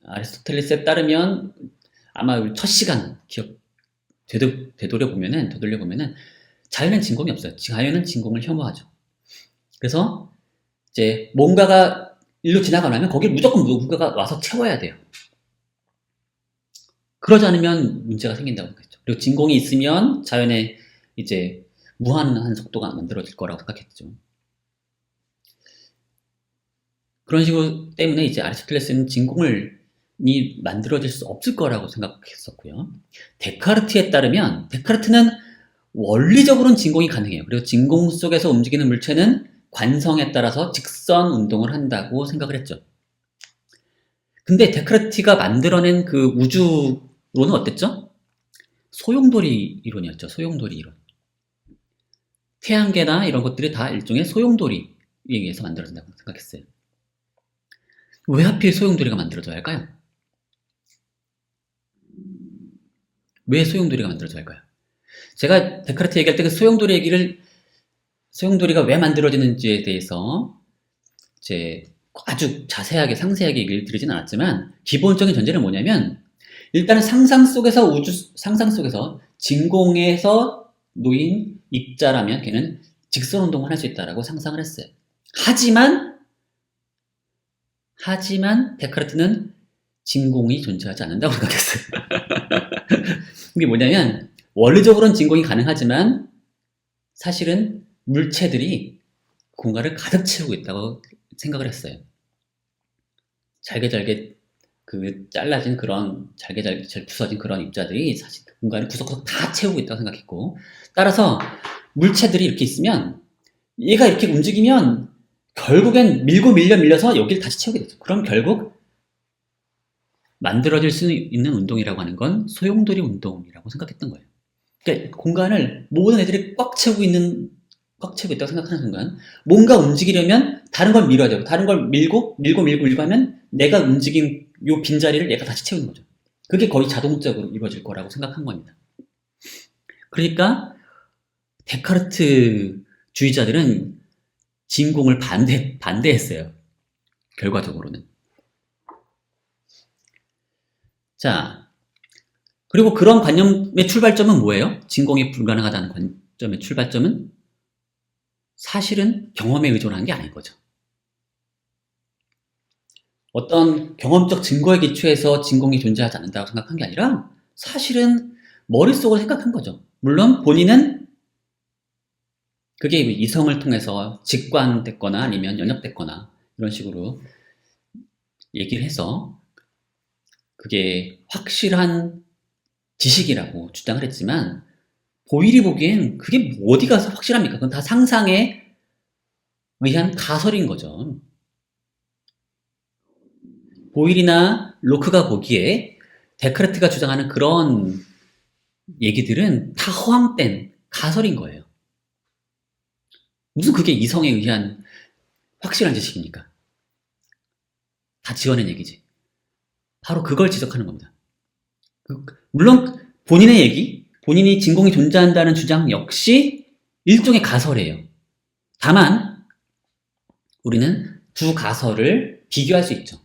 아리스토텔레스에 따르면 아마 첫 시간 되돌려보면은 자연은 진공이 없어요. 자연은 진공을 혐오하죠. 그래서 이제 뭔가가 일로 지나가려면 거길 무조건 누군가가 와서 채워야 돼요. 그러지 않으면 문제가 생긴다고 생각했죠. 그리고 진공이 있으면 자연에 이제 무한한 속도가 만들어질 거라고 생각했죠. 그런 식으로 때문에 이제 아리스토텔레스는 진공이 만들어질 수 없을 거라고 생각했었고요. 데카르트에 따르면 데카르트는 원리적으로는 진공이 가능해요. 그리고 진공 속에서 움직이는 물체는 관성에 따라서 직선 운동을 한다고 생각을 했죠. 근데 데카르트가 만들어낸 그 우주론은 어땠죠? 소용돌이 이론이었죠. 소용돌이 이론. 태양계나 이런 것들이 다 일종의 소용돌이에 의해서 만들어진다고 생각했어요. 왜 하필 소용돌이가 만들어져야 할까요? 왜 소용돌이가 만들어져야 할까요? 제가 데카르트 얘기할 때 그 소용돌이가 왜 만들어지는지에 대해서 이제 아주 자세하게 상세하게 얘기를 드리진 않았지만, 기본적인 전제는 뭐냐면, 일단은 상상 속에서 진공에서 놓인 입자라면 걔는 직선 운동을 할 수 있다라고 상상을 했어요. 하지만 데카르트는 진공이 존재하지 않는다고 생각했어요. 이게 뭐냐면 원리적으로는 진공이 가능하지만 사실은 물체들이 공간을 가득 채우고 있다고 생각을 했어요. 잘게 잘라진 그런 잘게 부서진 그런 입자들이 사실 공간을 구석구석 다 채우고 있다고 생각했고, 따라서 물체들이 이렇게 있으면 얘가 이렇게 움직이면 결국엔 밀려서 여기를 다시 채우게 되죠. 그럼 결국 만들어질 수 있는 운동이라고 하는 건 소용돌이 운동이라고 생각했던 거예요. 그러니까 공간을 모든 애들이 꽉 채우고 있다고 생각하는 순간 뭔가 움직이려면 다른 걸 밀어야 되고, 다른 걸 밀고 하면 내가 움직인 요 빈자리를 얘가 다시 채우는 거죠. 그게 거의 자동적으로 이루어질 거라고 생각한 겁니다. 그러니까 데카르트 주의자들은 진공을 반대했어요. 결과적으로는. 자, 그리고 그런 관념의 출발점은 뭐예요? 진공이 불가능하다는 관점의 출발점은 사실은 경험에 의존하는 게 아닌 거죠. 어떤 경험적 증거에 기초해서 진공이 존재하지 않는다고 생각한 게 아니라 사실은 머릿속으로 생각한 거죠. 물론 본인은 그게 이성을 통해서 직관됐거나 아니면 연역됐거나 이런 식으로 얘기를 해서 그게 확실한 지식이라고 주장을 했지만 보일이 보기엔 그게 어디 가서 확실합니까? 그건 다 상상에 의한 가설인 거죠. 보일이나 로크가 보기에 데카르트가 주장하는 그런 얘기들은 다 허황된 가설인 거예요. 무슨 그게 이성에 의한 확실한 지식입니까? 다 지어낸 얘기지. 바로 그걸 지적하는 겁니다. 물론 본인의 얘기, 본인이 진공이 존재한다는 주장 역시 일종의 가설이에요. 다만 우리는 두 가설을 비교할 수 있죠.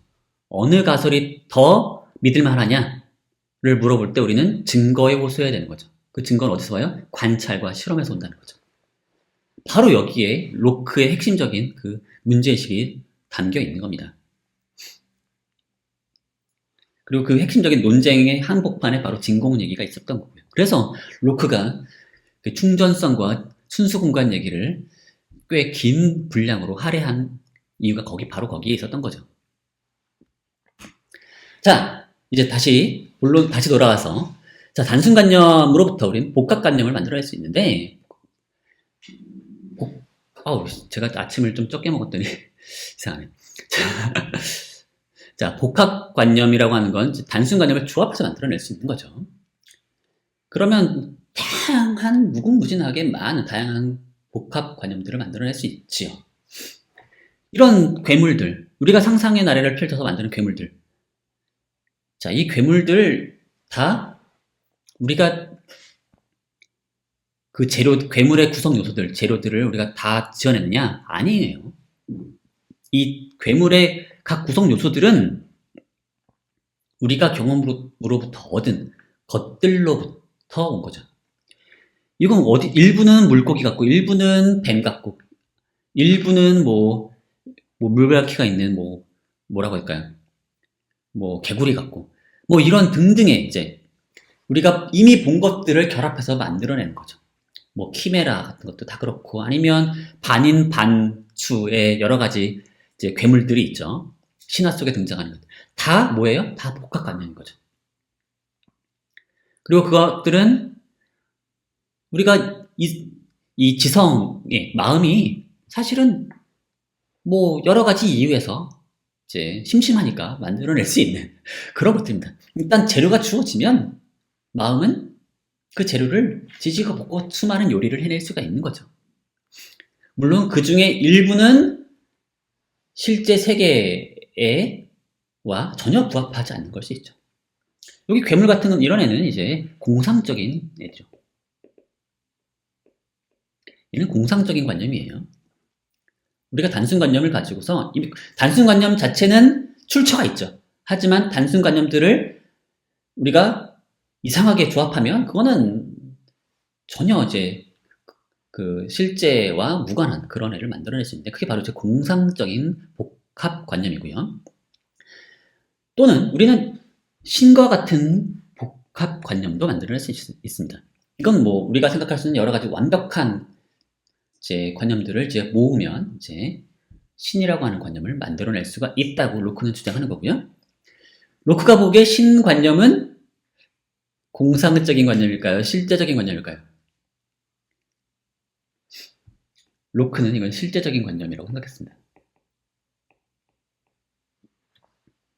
어느 가설이 더 믿을만하냐를 물어볼 때 우리는 증거에 호소해야 되는 거죠. 그 증거는 어디서 와요? 관찰과 실험에서 온다는 거죠. 바로 여기에 로크의 핵심적인 그 문제의식이 담겨 있는 겁니다. 그리고 그 핵심적인 논쟁의 한복판에 바로 진공 얘기가 있었던 거고요. 그래서 로크가 그 충전성과 순수 공간 얘기를 꽤 긴 분량으로 할애한 이유가 바로 거기에 있었던 거죠. 자, 이제 다시 돌아와서, 자, 단순관념으로부터 우리는 복합관념을 만들어낼 수 있는데, 제가 아침을 좀 적게 먹었더니 이상하네. 자, 복합관념이라고 하는 건 단순관념을 조합해서 만들어낼 수 있는 거죠. 그러면 무궁무진하게 많은 다양한 복합관념들을 만들어낼 수 있지요. 이런 괴물들, 우리가 상상의 나래를 펼쳐서 만드는 괴물들. 자, 이 괴물들 다 우리가 그 괴물의 구성 요소들, 재료들을 우리가 다 지어냈느냐? 아니에요. 이 괴물의 각 구성 요소들은 우리가 경험으로부터 얻은 것들로부터 온 거죠. 이건 일부는 물고기 같고, 일부는 뱀 같고, 일부는 물갈퀴가 있는 뭐라고 할까요? 개구리 같고, 이런 등등의 이제 우리가 이미 본 것들을 결합해서 만들어내는 거죠. 키메라 같은 것도 다 그렇고, 아니면 반인 반추의 여러 가지 이제 괴물들이 있죠. 신화 속에 등장하는 것. 다 뭐예요? 다 복합관념인 거죠. 그리고 그것들은 우리가 이 지성의 마음이 사실은 여러 가지 이유에서 이제 심심하니까 만들어낼 수 있는 그런 것들입니다. 일단 재료가 주어지면 마음은 그 재료를 지지고 볶고 수많은 요리를 해낼 수가 있는 거죠. 물론 그 중에 일부는 실제 세계와 전혀 부합하지 않는 걸 수 있죠. 여기 괴물 같은 이런 애는 이제 공상적인 애죠. 얘는 공상적인 관념이에요. 우리가 단순관념을 가지고서 단순관념 자체는 출처가 있죠. 하지만 단순관념들을 우리가 이상하게 조합하면 그거는 전혀 이제 그 실제와 무관한 그런 애를 만들어낼 수 있는데 그게 바로 이제 공상적인 복합관념이고요. 또는 우리는 신과 같은 복합관념도 만들어낼 수 있습니다. 이건 뭐 우리가 생각할 수 있는 여러 가지 완벽한 이제 관념들을 이제 모으면 이제 신이라고 하는 관념을 만들어낼 수가 있다고 로크는 주장하는 거고요. 로크가 보기에 신관념은 공상적인 관념일까요? 실제적인 관념일까요? 로크는 이건 실제적인 관념이라고 생각했습니다.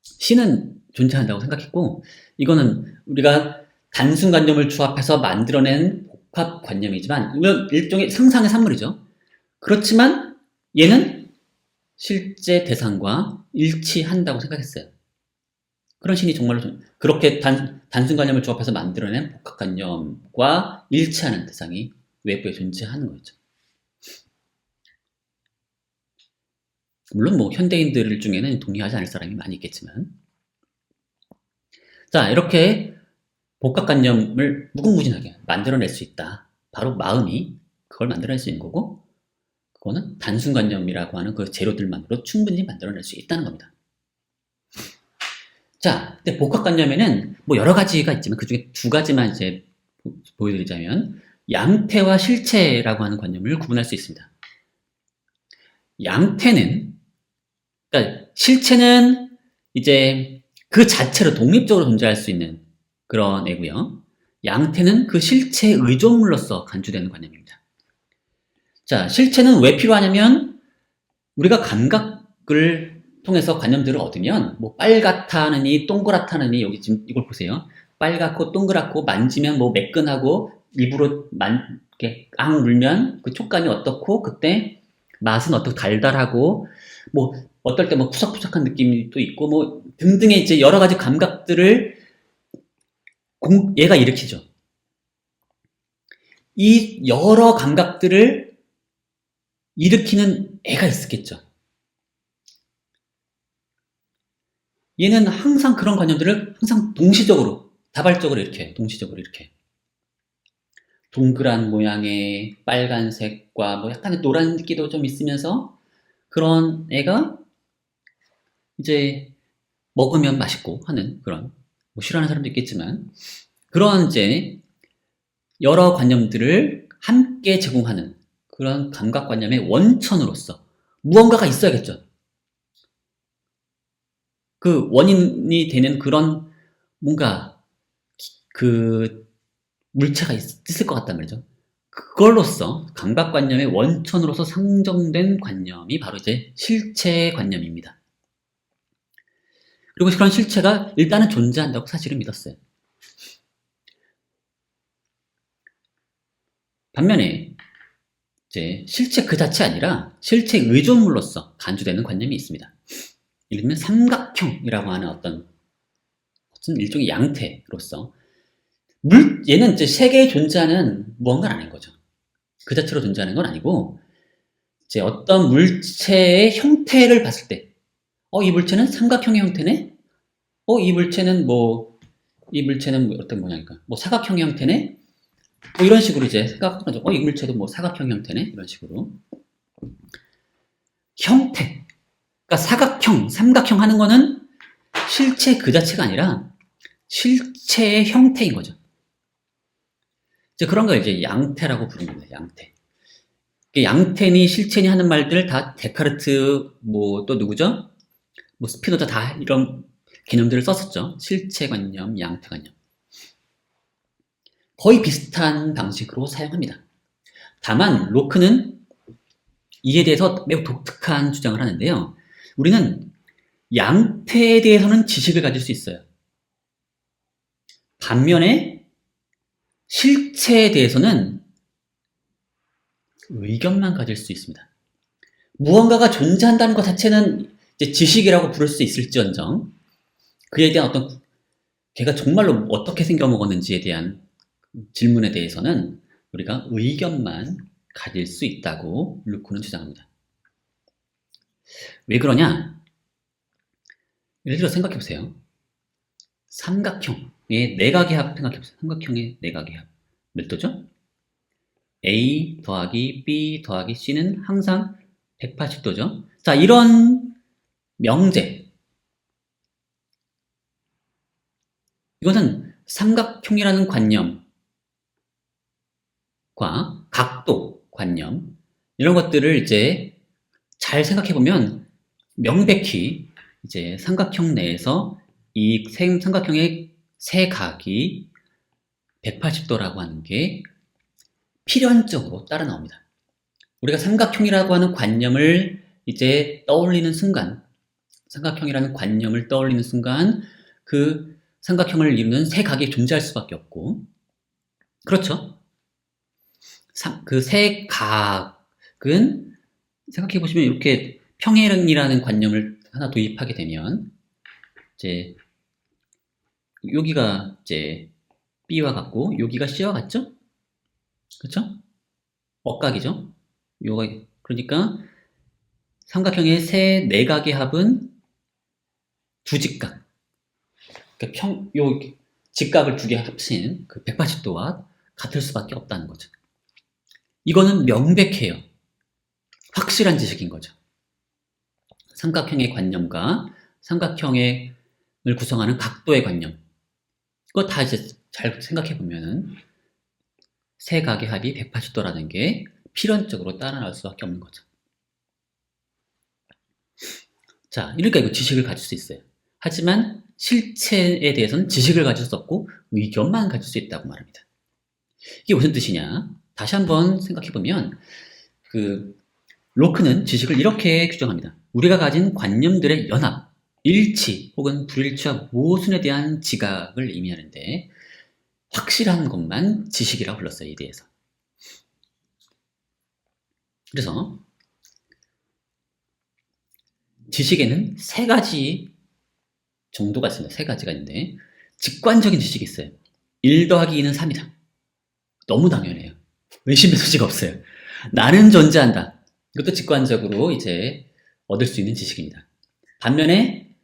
신은 존재한다고 생각했고 이거는 우리가 단순관념을 조합해서 만들어낸 복합관념이지만 이건 일종의 상상의 산물이죠. 그렇지만 얘는 실제 대상과 일치한다고 생각했어요. 그런 신이 정말로 그렇게 단순관념을 조합해서 만들어낸 복합관념과 일치하는 대상이 외부에 존재하는 거죠. 물론 뭐 현대인들 중에는 동의하지 않을 사람이 많이 있겠지만 자 이렇게 복합관념을 무궁무진하게 만들어낼 수 있다. 바로 마음이 그걸 만들어낼 수 있는 거고 그거는 단순관념이라고 하는 그 재료들만으로 충분히 만들어낼 수 있다는 겁니다. 자, 근데 복합관념에는 뭐 여러 가지가 있지만 그 중에 두 가지만 이제 보여드리자면 양태와 실체라고 하는 관념을 구분할 수 있습니다. 양태는 그러니까 실체는 이제 그 자체로 독립적으로 존재할 수 있는 그런 애고요. 양태는 그 실체의 의존물로서 간주되는 관념입니다. 자, 실체는 왜 필요하냐면 우리가 감각을 통해서 관념들을 얻으면 뭐 빨갛다느니 동그랗다느니 여기 지금 이걸 보세요. 빨갛고 동그랗고 만지면 뭐 매끈하고 입으로 이렇게 앙 물면 그 촉감이 어떻고 그때 맛은 어떻고 달달하고 뭐 어떨 때 뭐 푸석푸석한 느낌이 또 있고 뭐 등등의 이제 여러 가지 감각들을 얘가 일으키죠. 이 여러 감각들을 일으키는 애가 있었겠죠. 얘는 항상 그런 관념들을 항상 동시적으로, 다발적으로 이렇게, 동시적으로 이렇게. 동그란 모양의 빨간색과 뭐 약간의 노란기도 좀 있으면서 그런 애가 이제 먹으면 맛있고 하는 그런, 뭐 싫어하는 사람도 있겠지만, 그런 이제 여러 관념들을 함께 제공하는 그런 감각관념의 원천으로서 무언가가 있어야겠죠. 그 원인이 되는 그런 뭔가 그 물체가 있을 것 같단 말이죠. 그걸로써 감각관념의 원천으로서 상정된 관념이 바로 이제 실체관념입니다. 그리고 그런 실체가 일단은 존재한다고 사실은 믿었어요. 반면에 이제 실체 그 자체 아니라 실체 의존물로서 간주되는 관념이 있습니다. 예를 들면 삼각형이라고 하는 어떤 일종의 양태로서 얘는 이제 세계에 존재하는 무언가는 아닌 거죠. 그 자체로 존재하는 건 아니고 이제 어떤 물체의 형태를 봤을 때 이 물체는 삼각형의 형태네? 이 물체는 뭐 어떤 모양일까? 뭐 사각형의 형태네? 뭐 이런 식으로 이제 생각하죠. 이 물체도 뭐 사각형 형태네? 이런 식으로. 형태. 그러니까 사각형, 삼각형 하는 거는 실체 그 자체가 아니라 실체의 형태인 거죠. 이제 그런 걸 이제 양태라고 부릅니다. 양태. 양태니 실체니 하는 말들 다 데카르트, 뭐 또 누구죠? 뭐 스피노자 다 이런 개념들을 썼었죠. 실체관념, 양태관념. 거의 비슷한 방식으로 사용합니다. 다만 로크는 이에 대해서 매우 독특한 주장을 하는데요. 우리는 양태에 대해서는 지식을 가질 수 있어요. 반면에 실체에 대해서는 의견만 가질 수 있습니다. 무언가가 존재한다는 것 자체는 이제 지식이라고 부를 수 있을지언정 그에 대한 어떤 걔가 정말로 어떻게 생겨먹었는지에 대한 질문에 대해서는 우리가 의견만 가질 수 있다고 루크는 주장합니다. 왜 그러냐? 예를 들어 생각해보세요. 삼각형의 내각의 합 생각해보세요. 삼각형의 내각의 합 몇 도죠? A 더하기 B 더하기 C는 항상 180도죠. 자, 이런 명제. 이것은 삼각형이라는 관념과 각도 관념, 이런 것들을 이제 잘 생각해 보면 명백히 이제 삼각형 내에서 이 삼각형의 세 각이 180도라고 하는 게 필연적으로 따라 나옵니다. 우리가 삼각형이라고 하는 관념을 이제 떠올리는 순간, 삼각형이라는 관념을 떠올리는 순간 그 삼각형을 이루는 세 각이 존재할 수밖에 없고, 그렇죠? 그 세 각은 생각해 보시면 이렇게 평행이라는 관념을 하나 도입하게 되면 이제 여기가 이제 B와 같고 여기가 C와 같죠? 그렇죠? 억각이죠? 그러니까 삼각형의 세 내각의 합은 두 직각. 그러니까 요 직각을 두 개 합친 그 180도와 같을 수밖에 없다는 거죠. 이거는 명백해요. 확실한 지식인 거죠. 삼각형의 관념과 삼각형을 구성하는 각도의 관념. 그거 다 이제 잘 생각해 보면은 세 각의 합이 180도라는 게 필연적으로 따라 나올 수밖에 없는 거죠. 자, 이러니까 이거 지식을 가질 수 있어요. 하지만 실체에 대해서는 지식을 가질 수 없고 의견만 가질 수 있다고 말합니다. 이게 무슨 뜻이냐? 다시 한번 생각해 보면 로크는 지식을 이렇게 규정합니다. 우리가 가진 관념들의 연합, 일치 혹은 불일치와 모순에 대한 지각을 의미하는데 확실한 것만 지식이라고 불렀어요. 이 대해서. 그래서 지식에는 세 가지 정도가 있습니다. 세 가지가 있는데 직관적인 지식이 있어요. 1 더하기 2는 3이다. 너무 당연해요. 의심의 소지가 없어요. 나는 존재한다. 이것도 직관적으로 이제 얻을 수 있는 지식입니다. 반면에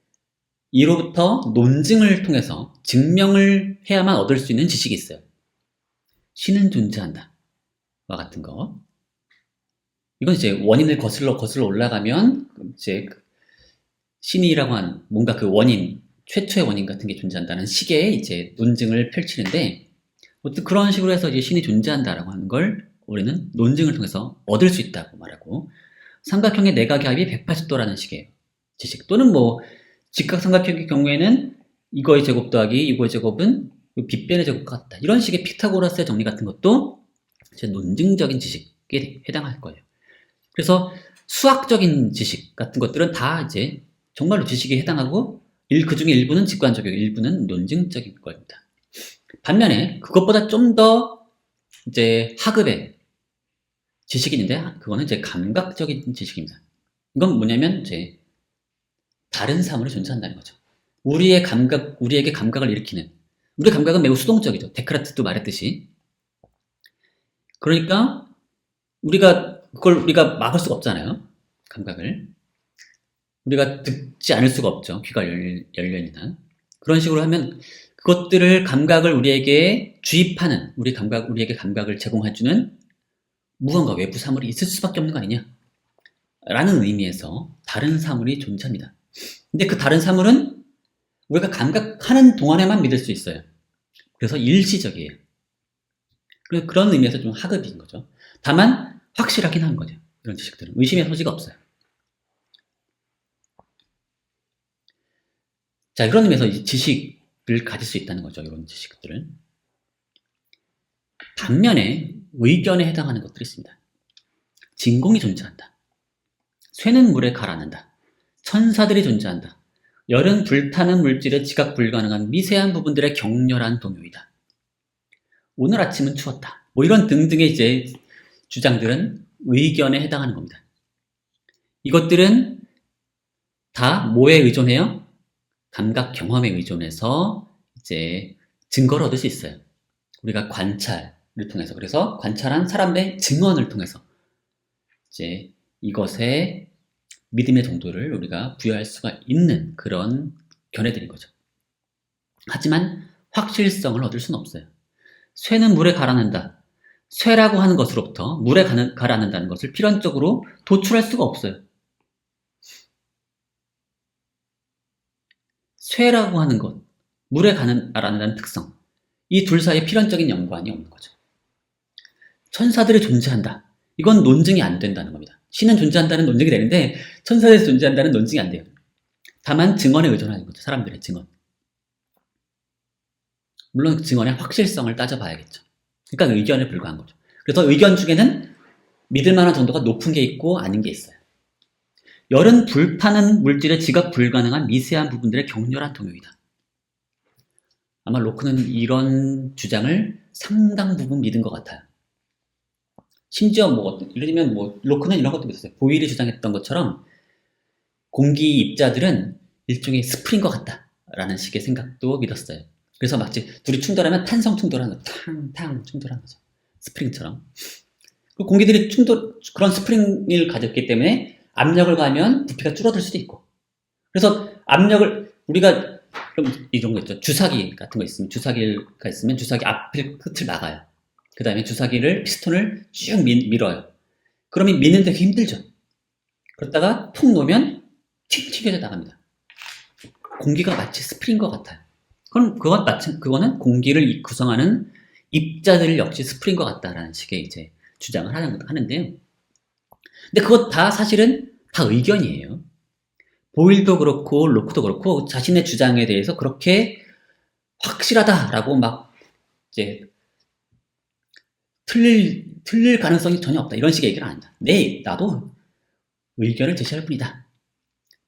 이로부터 논증을 통해서 증명을 해야만 얻을 수 있는 지식이 있어요. 신은 존재한다. 와 같은 거. 이건 이제 원인을 거슬러 올라가면 이제 신이라고 하는 뭔가 그 원인, 최초의 원인 같은 게 존재한다는 식의 이제 논증을 펼치는데 어떤 그런 식으로 해서 이제 신이 존재한다라고 하는 걸 우리는 논증을 통해서 얻을 수 있다고 말하고 삼각형의 내각의 합이 180도라는 식의 지식 또는 뭐 직각삼각형의 경우에는 이거의 제곱 더하기 이거의 제곱은 빗변의 제곱과 같다. 이런 식의 피타고라스의 정리 같은 것도 이제 논증적인 지식에 해당할 거예요. 그래서 수학적인 지식 같은 것들은 다 이제 정말로 지식에 해당하고 그 중에 일부는 직관적이고 일부는 논증적인 겁니다. 반면에 그것보다 좀 더 이제 하급의 지식이 있는데 그거는 이제 감각적인 지식입니다. 이건 뭐냐면 이제 다른 사물이 존재한다는 거죠. 우리에게 감각을 일으키는 우리 감각은 매우 수동적이죠. 데카르트도 말했듯이. 그러니까 그걸 우리가 막을 수가 없잖아요. 감각을. 우리가 듣지 않을 수가 없죠. 귀가 열려있는 한. 그런 식으로 하면 그것들을 감각을 우리에게 주입하는 우리에게 감각을 제공해주는 무언가 외부 사물이 있을 수밖에 없는 거 아니냐? 라는 의미에서 다른 사물이 존재합니다. 근데 그 다른 사물은 우리가 감각하는 동안에만 믿을 수 있어요. 그래서 일시적이에요. 그런 의미에서 좀 하급인 거죠. 다만 확실하긴 한 거죠. 이런 지식들은 의심의 소지가 없어요. 자, 그런 의미에서 이 지식을 가질 수 있다는 거죠. 이런 지식들은. 반면에 의견에 해당하는 것들이 있습니다. 진공이 존재한다. 쇠는 물에 가라앉는다. 천사들이 존재한다. 열은 불타는 물질의 지각 불가능한 미세한 부분들의 격렬한 동요이다. 오늘 아침은 추웠다. 뭐 이런 등등의 이제 주장들은 의견에 해당하는 겁니다. 이것들은 다 뭐에 의존해요? 감각 경험에 의존해서 이제 증거를 얻을 수 있어요. 우리가 관찰을 통해서 그래서 관찰한 사람의 증언을 통해서 이제 이것에 믿음의 정도를 우리가 부여할 수가 있는 그런 견해들인 거죠. 하지만 확실성을 얻을 수는 없어요. 쇠는 물에 가라앉는다. 쇠라고 하는 것으로부터 물에 가라앉는다는 것을 필연적으로 도출할 수가 없어요. 쇠라고 하는 것, 물에 가라앉는다는 특성, 이 둘 사이에 필연적인 연관이 없는 거죠. 천사들이 존재한다. 이건 논증이 안 된다는 겁니다. 신은 존재한다는 논증이 되는데 천사들이 존재한다는 논증이 안 돼요. 다만 증언에 의존하는 거죠. 사람들의 증언. 물론 증언의 확실성을 따져봐야겠죠. 그러니까 의견에 불과한 거죠. 그래서 의견 중에는 믿을 만한 정도가 높은 게 있고 아닌 게 있어요. 열은 불타는 물질의 지각 불가능한 미세한 부분들의 격렬한 동요이다. 아마 로크는 이런 주장을 상당 부분 믿은 것 같아요. 심지어 예를 들면 로크는 이런 것도 믿었어요. 보일이 주장했던 것처럼 공기 입자들은 일종의 스프링과 같다라는 식의 생각도 믿었어요. 그래서 마치 둘이 충돌하면 탄성 충돌하는 거죠. 탕 충돌하는 거죠. 스프링처럼. 공기들이 그런 스프링을 가졌기 때문에 압력을 가하면 부피가 줄어들 수도 있고. 그래서 압력을 우리가 이런 거 있죠. 주사기 같은 거 있으면 주사기가 있으면 주사기 앞을 끝을 막아요. 그 다음에 주사기를 피스톤을 쭉 밀어요. 그러면 미는 데 힘들죠. 그러다가 푹 놓으면 튕겨져 나갑니다. 공기가 마치 스프링과 같아요. 그럼 그거는 공기를 구성하는 입자들 역시 스프링과 같다라는 식의 이제 주장을 하는데요. 근데 그것 다 사실은 다 의견이에요. 보일도 그렇고 로크도 그렇고 자신의 주장에 대해서 그렇게 확실하다라고 막 이제 틀릴 가능성이 전혀 없다 이런 식의 얘기를 안 한다. 네, 나도 의견을 제시할 뿐이다.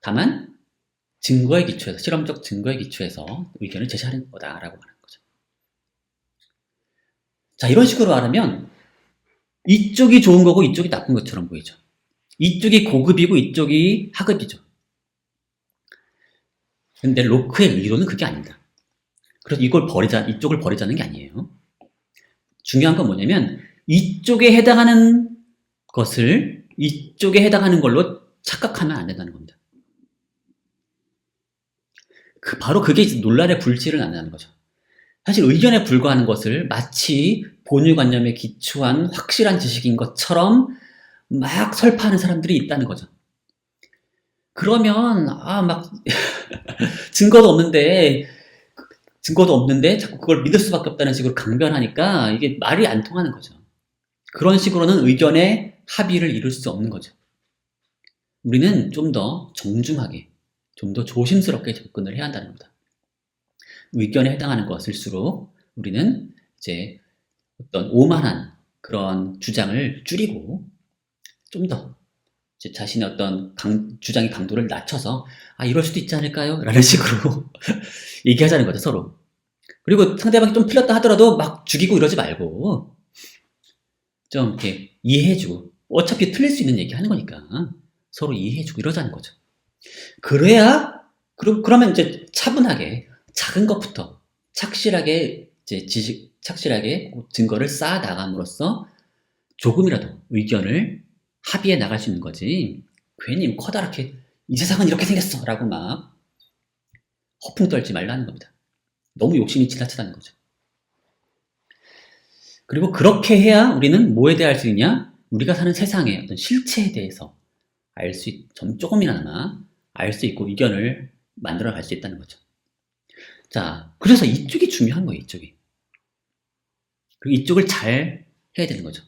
다만 증거에 기초해서 실험적 증거에 기초해서 의견을 제시하는 거다라고 말하는 거죠. 자, 이런 식으로 말하면 이쪽이 좋은 거고 이쪽이 나쁜 것처럼 보이죠. 이쪽이 고급이고 이쪽이 하급이죠. 근데 로크의 의도는 그게 아닙니다. 그래서 이쪽을 버리자는 게 아니에요. 중요한 건 뭐냐면 이쪽에 해당하는 것을 이쪽에 해당하는 걸로 착각하면 안 된다는 겁니다. 바로 그게 논란의 불씨를 낳는다는 거죠. 사실 의견에 불과하는 것을 마치 본유관념에 기초한 확실한 지식인 것처럼 막 설파하는 사람들이 있다는 거죠. 그러면 막 증거도 없는데 자꾸 그걸 믿을 수밖에 없다는 식으로 강변하니까 이게 말이 안 통하는 거죠. 그런 식으로는 의견의 합의를 이룰 수 없는 거죠. 우리는 좀 더 정중하게, 좀 더 조심스럽게 접근을 해야 한다는 겁니다. 의견에 해당하는 것일수록 우리는 이제 어떤 오만한 그런 주장을 줄이고 좀 더 자신의 어떤 주장의 강도를 낮춰서 이럴 수도 있지 않을까요? 라는 식으로 얘기하자는 거죠, 서로. 그리고 상대방이 좀 틀렸다 하더라도 막 죽이고 이러지 말고 좀 이렇게 이해해주고 어차피 틀릴 수 있는 얘기 하는 거니까 서로 이해해주고 이러자는 거죠. 그러면 이제 차분하게 작은 것부터 착실하게 증거를 쌓아 나감으로써 조금이라도 의견을 합의해 나갈 수 있는 거지. 괜히 커다랗게 이 세상은 이렇게 생겼어 라고 막 허풍 떨지 말라는 겁니다. 너무 욕심이 지나치다는 거죠. 그리고 그렇게 해야 우리는 뭐에 대해 알 수 있냐? 우리가 사는 세상의 어떤 실체에 대해서 조금이나마 알 수 있고 의견을 만들어 갈 수 있다는 거죠. 자, 그래서 이쪽이 중요한 거예요, 이쪽이. 그리고 이쪽을 잘 해야 되는 거죠.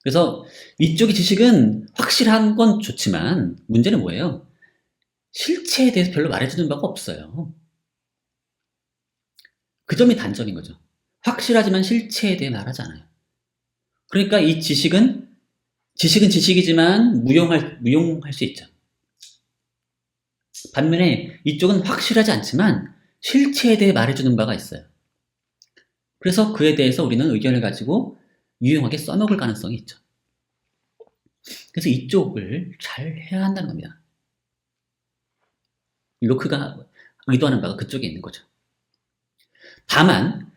그래서 이쪽의 지식은 확실한 건 좋지만 문제는 뭐예요? 실체에 대해서 별로 말해주는 바가 없어요. 그 점이 단점인 거죠. 확실하지만 실체에 대해 말하지 않아요. 그러니까 이 지식은 지식이지만 무용할 수 있죠. 반면에 이쪽은 확실하지 않지만 실체에 대해 말해주는 바가 있어요. 그래서 그에 대해서 우리는 의견을 가지고 유용하게 써먹을 가능성이 있죠. 그래서 이쪽을 잘 해야 한다는 겁니다. 로크가 의도하는 바가 그쪽에 있는 거죠. 다만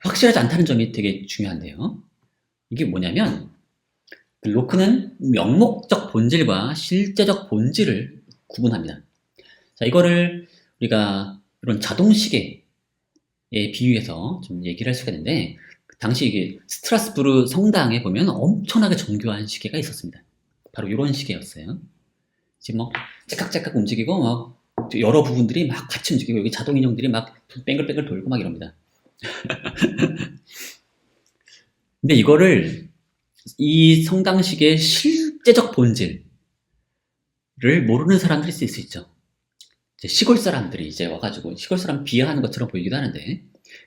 확실하지 않다는 점이 되게 중요한데요. 이게 뭐냐면 로크는 명목적 본질과 실제적 본질을 구분합니다. 자, 이거를 우리가 이런 자동시계에 비유해서 좀 얘기를 할 수가 있는데 당시 이게 스트라스부르 성당에 보면 엄청나게 정교한 시계가 있었습니다. 바로 이런 시계였어요. 지금 막 째깍째깍 움직이고 막 여러 부분들이 막 같이 움직이고 여기 자동 인형들이 막 뱅글뱅글 돌고 막 이럽니다. 근데 이거를 이 성당 시계의 실제적 본질을 모르는 사람들이 있을 수 있죠. 이제 시골 사람들이 이제 와가지고 시골 사람 비하하는 것처럼 보이기도 하는데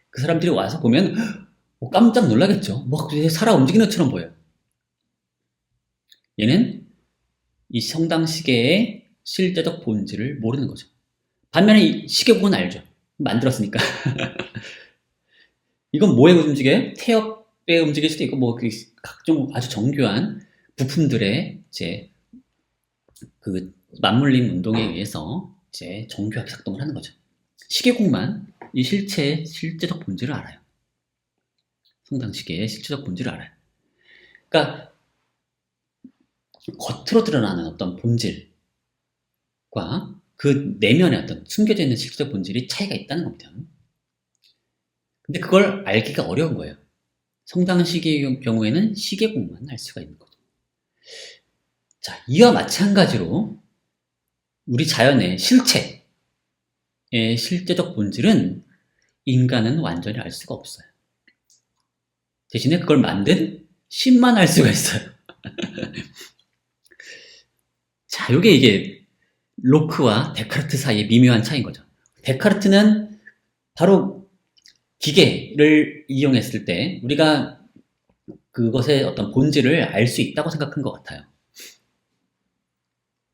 그 사람들이 와서 보면 깜짝 놀라겠죠. 뭐 살아 움직이는 것처럼 보여요. 얘는 이 성당 시계의 실제적 본질을 모르는 거죠. 반면에 이 시계국은 알죠. 만들었으니까. 이건 뭐에 움직여요? 태엽에 움직일 수도 있고, 뭐, 각종 아주 정교한 부품들의 이제 그 맞물림 운동에 의해서 이제 정교하게 작동을 하는 거죠. 시계국만 이 실체의 실제적 본질을 알아요. 성당 시계의 실제적 본질을 알아요. 그러니까 겉으로 드러나는 어떤 본질과 그 내면에 어떤 숨겨져 있는 실제적 본질이 차이가 있다는 겁니다. 근데 그걸 알기가 어려운 거예요. 성당 시계의 경우에는 시계국만 알 수가 있는 거죠. 자, 이와 마찬가지로 우리 자연의 실체의 실제적 본질은 인간은 완전히 알 수가 없어요. 대신에 그걸 만든 신만 알 수가 있어요. 자, 이게 로크와 데카르트 사이의 미묘한 차이인 거죠. 데카르트는 바로 기계를 이용했을 때 우리가 그것의 어떤 본질을 알 수 있다고 생각한 것 같아요.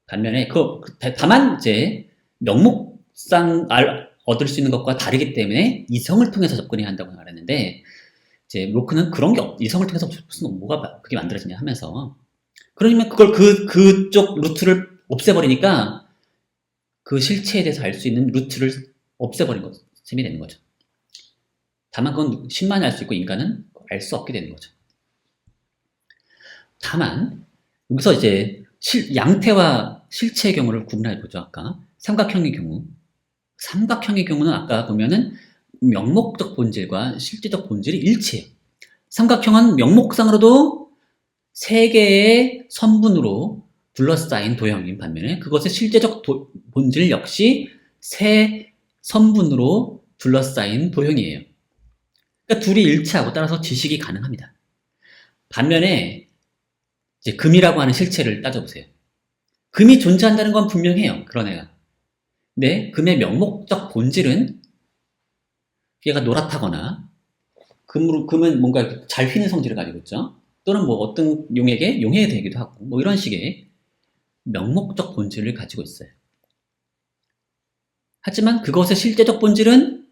반면에 다만 이제 명목상 얻을 수 있는 것과 다르기 때문에 이성을 통해서 접근해야 한다고 말했는데 이제 로크는 그런 게 이성을 통해서 무슨 뭐가 그게 만들어지냐 하면서 그러면 그걸 그쪽 루트를 없애버리니까 그 실체에 대해서 알 수 있는 루트를 없애버린 셈이 되는 거죠. 다만 그건 신만이 알 수 있고 인간은 알 수 없게 되는 거죠. 다만 여기서 이제 양태와 실체의 경우를 구분해 보죠. 아까 삼각형의 경우는 아까 보면은 명목적 본질과 실제적 본질이 일치해요. 삼각형은 명목상으로도 세 개의 선분으로 둘러싸인 도형인 반면에 그것의 실제적 본질 역시 세 선분으로 둘러싸인 도형이에요. 그러니까 둘이 일치하고 따라서 지식이 가능합니다. 반면에 이제 금이라고 하는 실체를 따져보세요. 금이 존재한다는 건 분명해요. 그런 애가. 근데 금의 명목적 본질은 얘가 노랗다거나 금은 뭔가 잘 휘는 성질을 가지고 있죠. 또는 뭐 어떤 용에게 용해되기도 하고 뭐 이런 식의 명목적 본질을 가지고 있어요. 하지만 그것의 실제적 본질은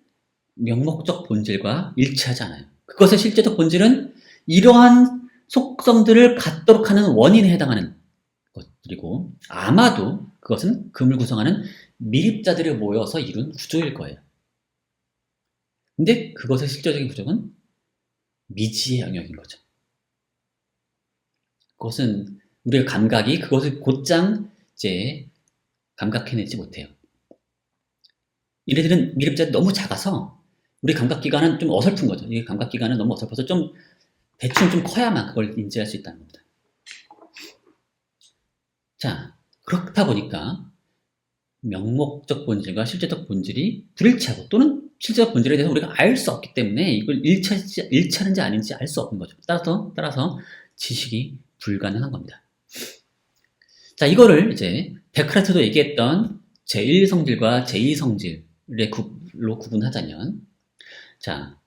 명목적 본질과 일치하지 않아요. 그것의 실제적 본질은 이러한 속성들을 갖도록 하는 원인에 해당하는 것들이고 아마도 그것은 금을 구성하는 미립자들이 모여서 이룬 구조일 거예요. 근데 그것의 실제적인 구조는 미지의 영역인 거죠. 그것은 우리의 감각이 그것을 곧장 이제 감각해내지 못해요. 얘네들은 미립자들이 너무 작아서 우리 감각기관은 좀 어설픈 거죠. 이 감각기관은 너무 어설퍼서 좀 대충 좀 커야만 그걸 인지할 수 있다는 겁니다. 자, 그렇다 보니까 명목적 본질과 실제적 본질이 불일치하고 또는 실제적 본질에 대해서 우리가 알 수 없기 때문에 이걸 일치하는지 아닌지 알 수 없는 거죠. 따라서 지식이 불가능한 겁니다. 자, 이거를 이제 데카르트도 얘기했던 제1성질과 제2성질로 구분하자면 자,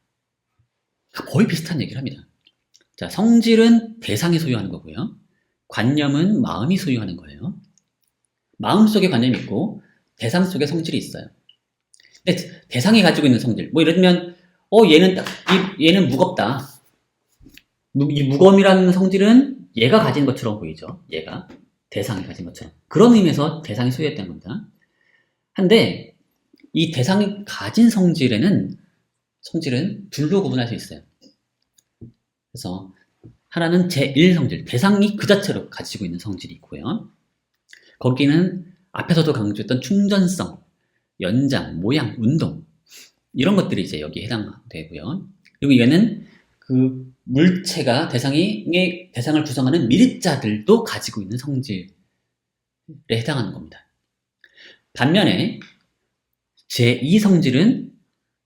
거의 비슷한 얘기를 합니다. 자, 성질은 대상이 소유하는 거고요. 관념은 마음이 소유하는 거예요. 마음 속에 관념이 있고 대상 속에 성질이 있어요. 근데 대상이 가지고 있는 성질, 뭐 예를 들면 얘는 무겁다. 이 무거움이라는 성질은 얘가 가진 것처럼 보이죠. 얘가 대상이 가진 것처럼. 그런 의미에서 대상이 소유했다는 겁니다. 한데 이 대상이 가진 성질은 둘로 구분할 수 있어요. 그래서 하나는 제1성질, 대상이 그 자체로 가지고 있는 성질이 있고요. 거기는 앞에서도 강조했던 충전성, 연장, 모양, 운동 이런 것들이 이제 여기에 해당되고요. 그리고 얘는 그 물체가 대상을 구성하는 미립자들도 가지고 있는 성질에 해당하는 겁니다. 반면에 제2성질은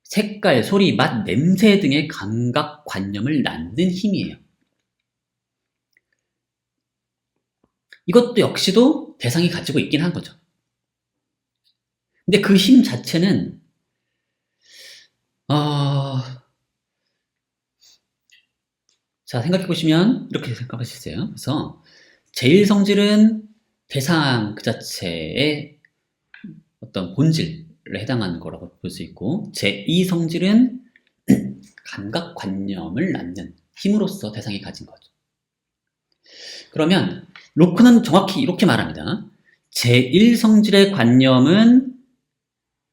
색깔, 소리, 맛, 냄새 등의 감각관념을 낳는 힘이에요. 이것도 역시도 대상이 가지고 있긴 한 거죠. 근데 그 힘 자체는 자, 생각해보시면 이렇게 생각할 수 있어요. 그래서 제1성질은 대상 그 자체의 어떤 본질에 해당하는 거라고 볼 수 있고, 제2성질은 감각관념을 낳는 힘으로써 대상이 가진 거죠. 그러면 로크는 정확히 이렇게 말합니다. 제1성질의 관념은,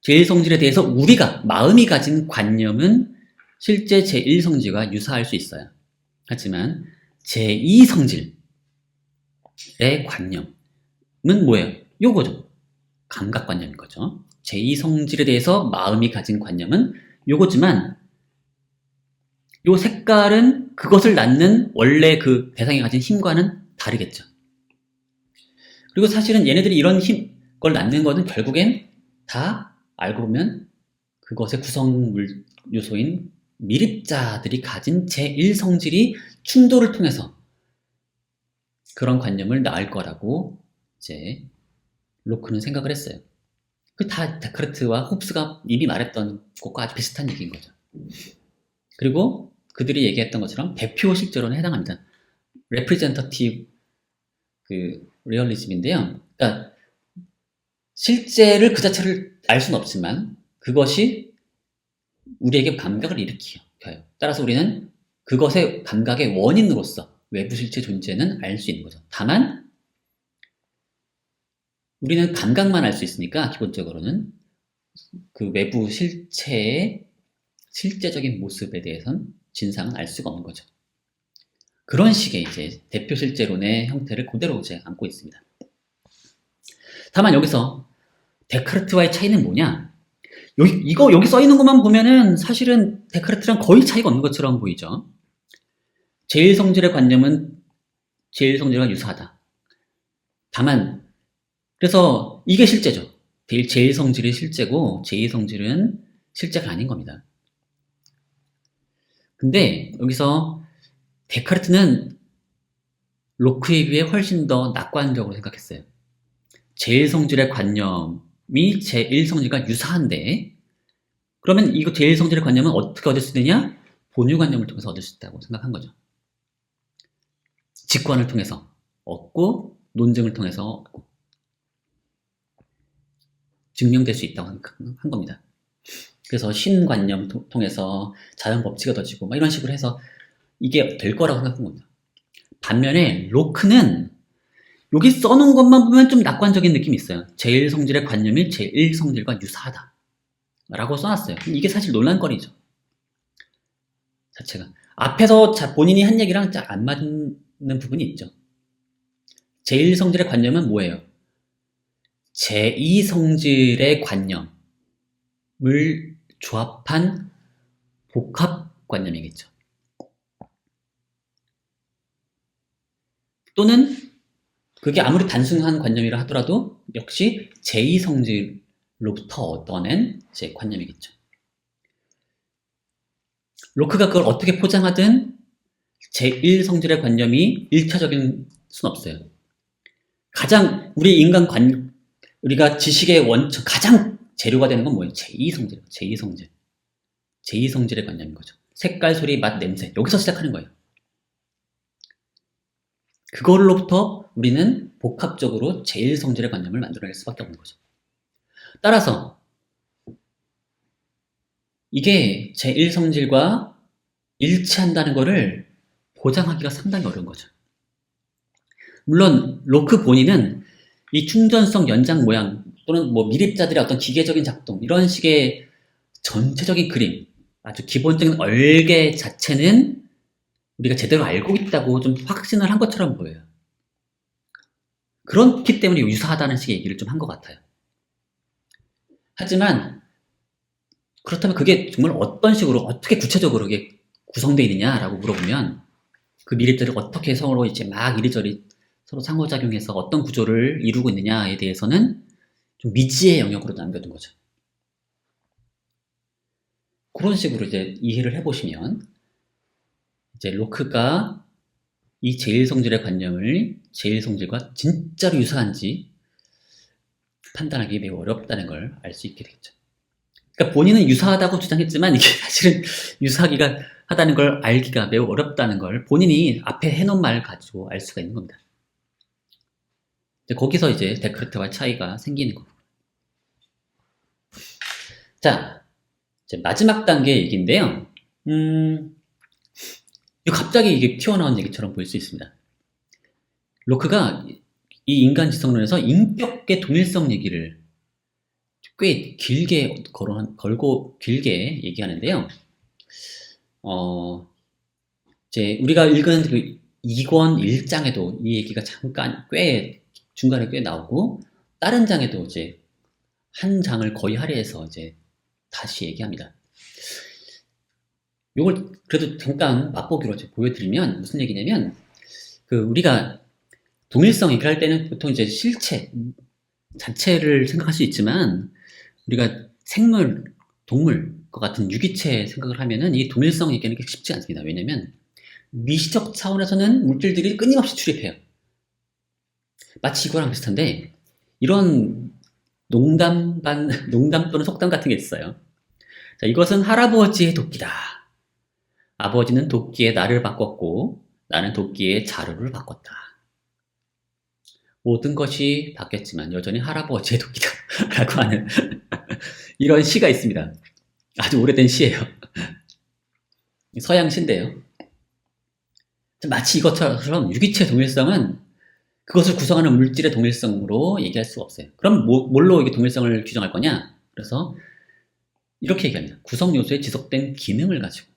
제1성질에 대해서 우리가, 마음이 가진 관념은 실제 제1성질과 유사할 수 있어요. 하지만 제2성질의 관념은 뭐예요? 요거죠. 감각관념인 거죠. 제2성질에 대해서 마음이 가진 관념은 요거지만, 요 색깔은 그것을 낳는 원래 그 대상이 가진 힘과는 다르겠죠. 그리고 사실은 얘네들이 이런 걸 낳는 거는 결국엔 다 알고 보면 그것의 구성 요소인 미립자들이 가진 제1성질이 충돌을 통해서 그런 관념을 낳을 거라고 이제 로크는 생각을 했어요. 그 다 데카르트와 홉스가 이미 말했던 것과 아주 비슷한 얘기인 거죠. 그리고 그들이 얘기했던 것처럼 대표 실제로는 해당합니다. representative 리얼리즘인데요. 그러니까 실제를 그 자체를 알 수는 없지만 그것이 우리에게 감각을 일으켜요. 따라서 우리는 그것의 감각의 원인으로서 외부 실체 존재는 알 수 있는 거죠. 다만 우리는 감각만 알 수 있으니까 기본적으로는 그 외부 실체의 실제적인 모습에 대해서는 진상은 알 수가 없는 거죠. 그런 식의 이제 대표 실제론의 형태를 그대로 이제 안고 있습니다. 다만 여기서 데카르트와의 차이는 뭐냐? 여기 써 있는 것만 보면은 사실은 데카르트랑 거의 차이가 없는 것처럼 보이죠. 제1성질의 관념은 제1성질과 유사하다. 다만 그래서 이게 실제죠. 제1성질이 실제고 제2성질은 실제가 아닌 겁니다. 근데 여기서 데카르트는 로크에 비해 훨씬 더 낙관적으로 생각했어요. 제1성질의 관념이 제1성질과 유사한데, 그러면 이거 제1성질의 관념은 어떻게 얻을 수 있느냐? 본유관념을 통해서 얻을 수 있다고 생각한 거죠. 직관을 통해서 얻고 논증을 통해서 얻고 증명될 수 있다고 한 겁니다. 그래서 신관념 통해서 자연법칙이 얻어지고 막 이런 식으로 해서 이게 될 거라고 생각한 겁니다. 반면에 로크는 여기 써놓은 것만 보면 좀 낙관적인 느낌이 있어요. 제1성질의 관념이 제1성질과 유사하다 라고 써놨어요. 이게 사실 논란거리죠. 자체가 앞에서 본인이 한 얘기랑 잘 안 맞는 부분이 있죠. 제1성질의 관념은 뭐예요? 제2성질의 관념을 조합한 복합관념이겠죠. 또는 그게 아무리 단순한 관념이라 하더라도 역시 제2성질로부터 얻어낸 제 관념이겠죠. 로크가 그걸 어떻게 포장하든 제1성질의 관념이 1차적인 순 없어요. 가장 우리 우리가 지식의 원천, 가장 재료가 되는 건 뭐예요? 제2성질. 제2성질의 관념인 거죠. 색깔, 소리, 맛, 냄새. 여기서 시작하는 거예요. 그걸로부터 우리는 복합적으로 제1성질의 관념을 만들어낼 수밖에 없는 거죠. 따라서 이게 제1성질과 일치한다는 것을 보장하기가 상당히 어려운 거죠. 물론 로크 본인은 이 충전성 연장 모양 또는 뭐 미립자들의 어떤 기계적인 작동 이런 식의 전체적인 그림, 아주 기본적인 얼개 자체는 우리가 제대로 알고 있다고 좀 확신을 한 것처럼 보여요. 그렇기 때문에 유사하다는 식의 얘기를 좀 한 것 같아요. 하지만 그렇다면 그게 정말 어떤 식으로 어떻게 구체적으로 이게 구성되어 있느냐라고 물어보면 그 미래들을 어떻게 서로 이제 막 이리저리 서로 상호작용해서 어떤 구조를 이루고 있느냐에 대해서는 좀 미지의 영역으로 남겨둔 거죠. 그런 식으로 이제 이해를 해보시면 이제 로크가 이 제1성질의 관념을 제1성질과 진짜로 유사한지 판단하기 매우 어렵다는 걸 알 수 있게 되겠죠. 그러니까 본인은 유사하다고 주장했지만 이게 사실은 유사하기가 하다는 걸 알기가 매우 어렵다는 걸 본인이 앞에 해놓은 말 가지고 알 수가 있는 겁니다. 거기서 이제 데카르트와 차이가 생기는 거고. 자, 이제 마지막 단계 얘기인데요. 갑자기 이게 튀어나온 얘기처럼 보일 수 있습니다. 로크가 이 인간 지성론에서 인격의 동일성 얘기를 꽤 길게 걸고 길게 얘기하는데요. 이제 우리가 읽은 그 2권 1장에도 이 얘기가 잠깐 중간에 꽤 나오고, 다른 장에도 이제 한 장을 거의 할애해서 이제 다시 얘기합니다. 요걸 그래도 잠깐 맛보기로 보여드리면 무슨 얘기냐면, 우리가 동일성 얘기를 할 때는 보통 이제 실체 자체를 생각할 수 있지만, 우리가 생물, 동물과 같은 유기체 생각을 하면은 이 동일성 얘기하는 게 쉽지 않습니다. 왜냐면 미시적 차원에서는 물질들이 끊임없이 출입해요. 마치 이거랑 비슷한데, 이런 농담 또는 속담 같은 게 있어요. 자, 이것은 할아버지의 도끼다. 아버지는 도끼에 나를 바꿨고 나는 도끼에 자루를 바꿨다. 모든 것이 바뀌었지만 여전히 할아버지의 도끼다 라고 하는 이런 시가 있습니다. 아주 오래된 시예요. 서양 시인데요. 마치 이것처럼 유기체 동일성은 그것을 구성하는 물질의 동일성으로 얘기할 수가 없어요. 그럼 뭘로 이게 동일성을 규정할 거냐? 그래서 이렇게 얘기합니다. 구성 요소의 지속된 기능을 가지고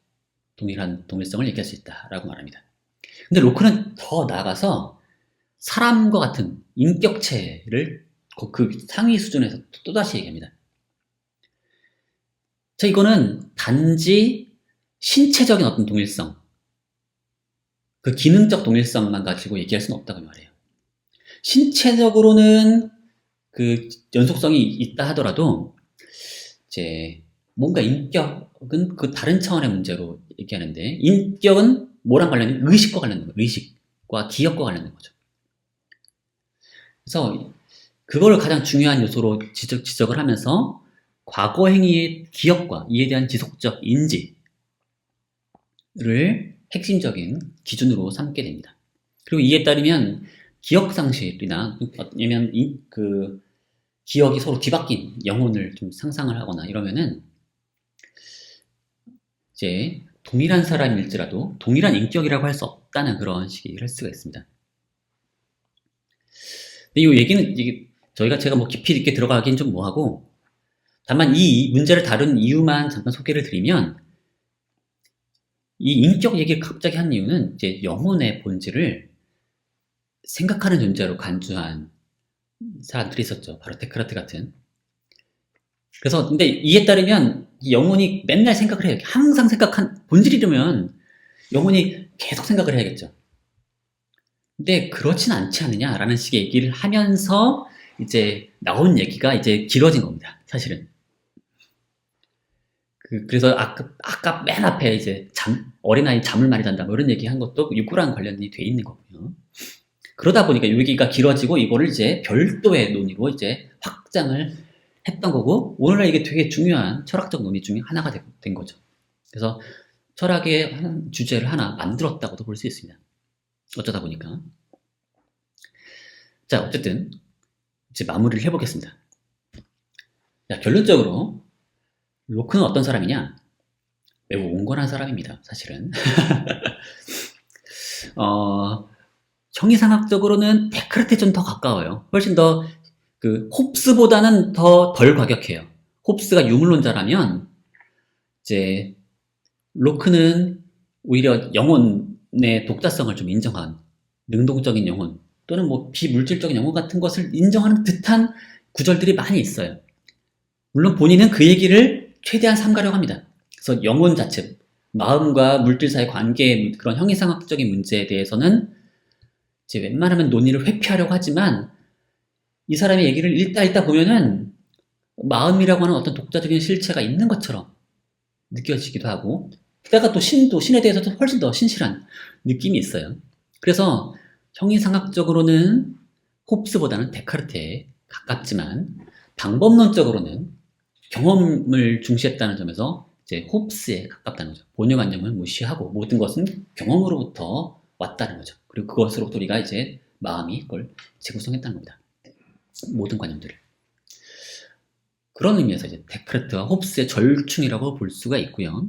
동일한 동일성을 얘기할 수 있다라고 말합니다. 근데 로크는 더 나아가서 사람과 같은 인격체를 그 상위 수준에서 또다시 얘기합니다. 자, 이거는 단지 신체적인 어떤 동일성, 그 기능적 동일성만 가지고 얘기할 수는 없다고 말해요. 신체적으로는 그 연속성이 있다 하더라도 이제 뭔가 인격은 그 다른 차원의 문제로 얘기하는데, 인격은 뭐랑 관련된? 의식과 관련된 거예요. 의식과 기억과 관련된 거죠. 그래서 그걸 가장 중요한 요소로 지적을 하면서 과거 행위의 기억과 이에 대한 지속적 인지를 핵심적인 기준으로 삼게 됩니다. 그리고 이에 따르면 기억 상실이나, 아니면 그 기억이 서로 뒤바뀐 영혼을 좀 상상을 하거나 이러면은 이제 동일한 사람일지라도 동일한 인격이라고 할 수 없다는 그런 식의 할 수가 있습니다. 근데 이 얘기는 제가 뭐 깊이 있게 들어가긴 좀 뭐하고, 다만 이 문제를 다룬 이유만 잠깐 소개를 드리면, 이 인격 얘기를 갑자기 한 이유는 이제 영혼의 본질을 생각하는 존재로 간주한 사람들이 있었죠. 바로 데카르트 같은. 그래서 근데 이에 따르면 영혼이 맨날 생각을 해요. 항상 본질이라면 영혼이 계속 생각을 해야겠죠. 근데 그렇진 않지 않느냐라는 식의 얘기를 하면서 이제 나온 얘기가 이제 길어진 겁니다. 사실은. 그래서 아까 맨 앞에 이제 어린아이 잠을 많이 잔다 뭐 이런 얘기 한 것도 육구랑 관련이 돼 있는 거고요. 그러다 보니까 이 얘기가 길어지고 이거를 이제 별도의 논의로 이제 확장을 했던 거고, 오늘날 이게 되게 중요한 철학적 논의 중에 하나가 된 거죠. 그래서 철학의 주제를 하나 만들었다고도 볼 수 있습니다. 어쩌다 보니까. 자, 어쨌든 이제 마무리를 해보겠습니다. 자, 결론적으로 로크는 어떤 사람이냐? 매우 온건한 사람입니다, 사실은. 형이상학적으로는 데카르트에 좀 더 가까워요. 훨씬 더 홉스보다는 덜 과격해요. 홉스가 유물론자라면 이제 로크는 오히려 영혼의 독자성을 좀 인정한 능동적인 영혼 또는 뭐 비물질적인 영혼 같은 것을 인정하는 듯한 구절들이 많이 있어요. 물론 본인은 그 얘기를 최대한 삼가려고 합니다. 그래서 영혼 자체, 마음과 물질 사이 관계 그런 형이상학적인 문제에 대해서는 이제 웬만하면 논의를 회피하려고 하지만 이 사람의 얘기를 읽다 보면은 마음이라고 하는 어떤 독자적인 실체가 있는 것처럼 느껴지기도 하고 게다가 또 신에 대해서도 훨씬 더 신실한 느낌이 있어요. 그래서 형이상학적으로는 홉스보다는 데카르트에 가깝지만 방법론적으로는 경험을 중시했다는 점에서 이제 홉스에 가깝다는 거죠. 본연관념을 무시하고 모든 것은 경험으로부터 왔다는 거죠. 그리고 그것으로부터 우리가 이제 마음이 그걸 재구성했다는 겁니다. 모든 관념들을. 그런 의미에서 이제 데카르트와 홉스의 절충이라고 볼 수가 있고요.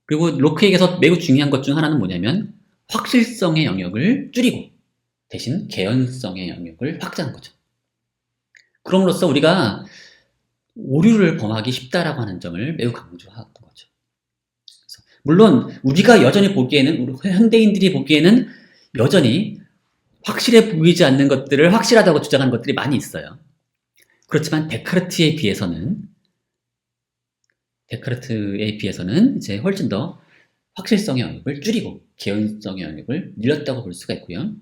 그리고 로크에게서 매우 중요한 것 중 하나는 뭐냐면 확실성의 영역을 줄이고 대신 개연성의 영역을 확장한 거죠. 그럼으로써 우리가 오류를 범하기 쉽다라고 하는 점을 매우 강조하던 거죠. 물론 우리가 여전히 보기에는 우리 현대인들이 보기에는 여전히 확실해 보이지 않는 것들을 확실하다고 주장하는 것들이 많이 있어요. 그렇지만 데카르트에 비해서는 이제 훨씬 더 확실성의 영역을 줄이고 개연성의 영역을 늘렸다고 볼 수가 있고요.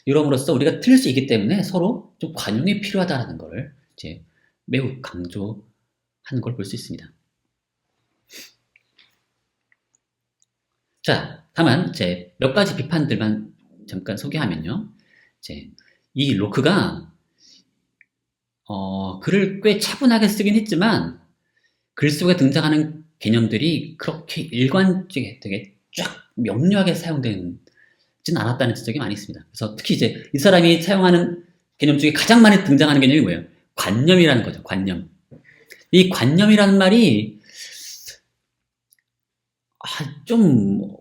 이럼으로써 우리가 틀릴 수 있기 때문에 서로 좀 관용이 필요하다는 걸 이제 매우 강조하는 걸 볼 수 있습니다. 자, 다만 이제 몇 가지 비판들만 잠깐 소개하면요. 이제 이 로크가 글을 꽤 차분하게 쓰긴 했지만 글 속에 등장하는 개념들이 그렇게 일관되게 되게 쫙 명료하게 사용되지는 않았다는 지적이 많이 있습니다. 그래서 특히 이제 이 사람이 사용하는 개념 중에 가장 많이 등장하는 개념이 뭐예요? 관념이라는 거죠. 관념. 이 관념이라는 말이 좀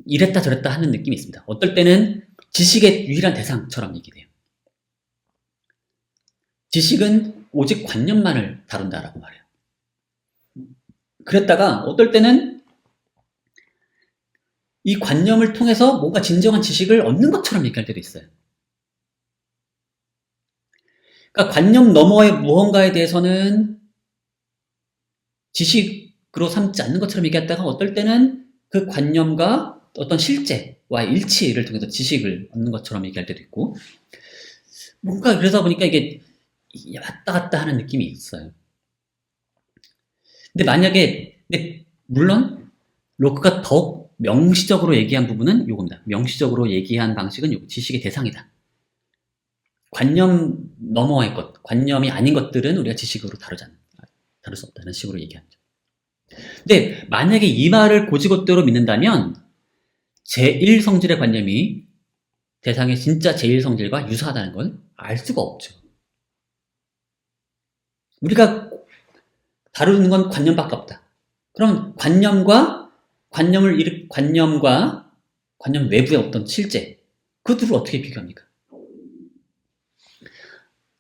이랬다 저랬다 하는 느낌이 있습니다. 어떨 때는 지식의 유일한 대상처럼 얘기돼요. 지식은 오직 관념만을 다룬다라고 말해요. 그랬다가 어떨 때는 이 관념을 통해서 뭔가 진정한 지식을 얻는 것처럼 얘기할 때도 있어요. 그러니까 관념 너머의 무언가에 대해서는 지식으로 삼지 않는 것처럼 얘기했다가 어떨 때는 그 관념과 어떤 실제와의 일치를 통해서 지식을 얻는 것처럼 얘기할 때도 있고 뭔가 그러다 보니까 이게 왔다 갔다 하는 느낌이 있어요. 근데 물론 로크가 더 명시적으로 얘기한 부분은 요겁니다. 명시적으로 얘기한 방식은 요거, 지식의 대상이다. 관념 너머의 것, 관념이 아닌 것들은 우리가 지식으로 다룰 수 없다는 식으로 얘기하죠. 근데 만약에 이 말을 고지고대로 믿는다면 제1성질의 관념이 대상의 진짜 제1성질과 유사하다는 걸 알 수가 없죠. 우리가 다루는 건 관념밖에 없다. 그럼 관념 외부의 어떤 실제, 그들을 어떻게 비교합니까?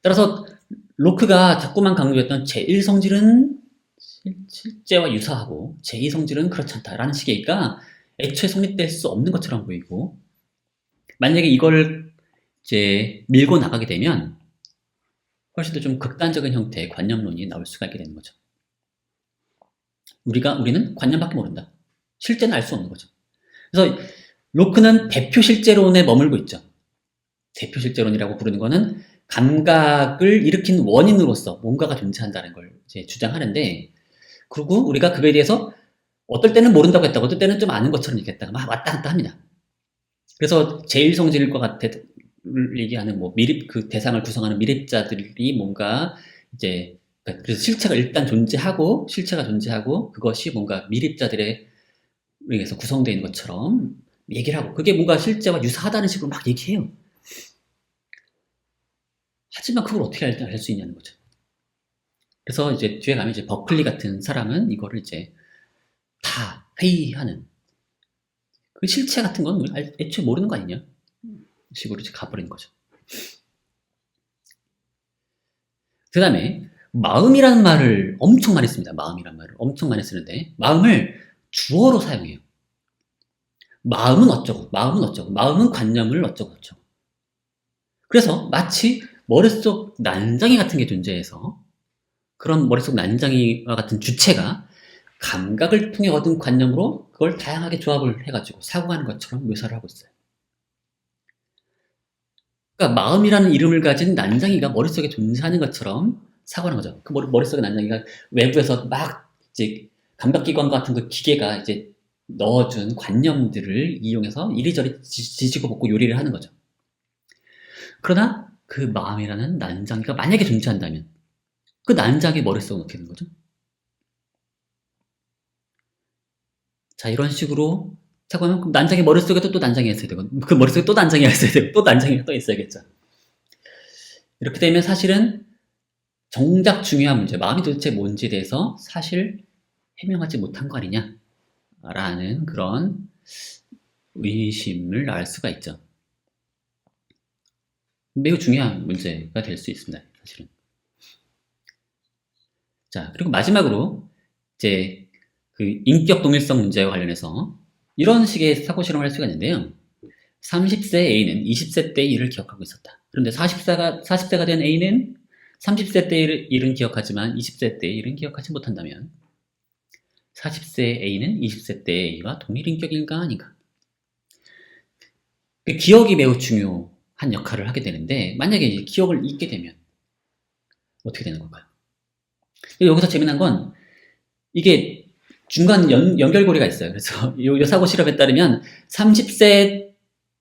따라서 로크가 자꾸만 강조했던 제1성질은 실제와 유사하고 제2성질은 그렇지 않다라는 식의 얘기가 애초에 성립될 수 없는 것처럼 보이고 만약에 이걸 이제 밀고 나가게 되면 훨씬 더 좀 극단적인 형태의 관념론이 나올 수가 있게 되는 거죠. 우리는 관념밖에 모른다. 실제는 알 수 없는 거죠. 그래서 로크는 대표 실제론에 머물고 있죠. 대표 실제론이라고 부르는 거는 감각을 일으킨 원인으로서 뭔가가 존재한다는 걸 이제 주장하는데, 그리고 우리가 그거에 대해서 어떨 때는 모른다고 했다가 어떨 때는 좀 아는 것처럼 얘기했다가 막 왔다 갔다 합니다. 그래서 제1성질과 같은 얘기하는 그 대상을 구성하는 미립자들이 뭔가 이제 그래서 실체가 존재하고 그것이 뭔가 미립자들에 의해서 구성되어 있는 것처럼 얘기를 하고 그게 뭔가 실제와 유사하다는 식으로 막 얘기해요. 하지만 그걸 어떻게 알 수 있냐는 거죠. 그래서 이제 뒤에 가면 이제 버클리 같은 사람은 이거를 이제 다 회의하는 그 실체 같은 건 애초에 모르는 거 아니냐 식으로 이제 가버린 거죠. 그 다음에 마음이라는 말을 엄청 많이 씁니다. 마음이라는 말을 엄청 많이 쓰는데 마음을 주어로 사용해요. 마음은 어쩌고, 마음은 관념을 어쩌고. 그래서 마치 머릿속 난장이 같은 게 존재해서 그런 머릿속 난장이와 같은 주체가 감각을 통해 얻은 관념으로 그걸 다양하게 조합을 해가지고 사고하는 것처럼 묘사를 하고 있어요. 그러니까 마음이라는 이름을 가진 난장이가 머릿속에 존재하는 것처럼 사고하는 거죠. 그 머릿속에 난장이가 외부에서 막 이제 감각기관 같은 그 기계가 이제 넣어준 관념들을 이용해서 이리저리 지지고 볶고 요리를 하는 거죠. 그러나 그 마음이라는 난장이가 만약에 존재한다면 그 난장의 머릿속은 어떻게 되는 거죠? 자, 이런 식으로 자꾸 하면 난장의 머릿속에도 또 난장이 있어야 되고 그 머릿속에 또 난장이 있어야 되고 또 난장이 또 있어야겠죠. 이렇게 되면 사실은 정작 중요한 문제, 마음이 도대체 뭔지에 대해서 사실 해명하지 못한 거 아니냐라는 그런 의심을 알 수가 있죠. 매우 중요한 문제가 될 수 있습니다. 사실은. 자, 그리고 마지막으로 이제 그 인격 동일성 문제와 관련해서 이런 식의 사고 실험을 할 수가 있는데요. 30세 A는 20세 때 일을 기억하고 있었다. 그런데 40세가 된 A는 30세 때 일은 기억하지만 20세 때 일은 기억하지 못한다면 40세 A는 20세 때 A와 동일 인격인가 아닌가? 기억이 매우 중요한 역할을 하게 되는데 만약에 이제 기억을 잊게 되면 어떻게 되는 걸까요? 여기서 재미난 건 이게 중간 연결고리가 있어요. 그래서 이 사고 실험에 따르면 30세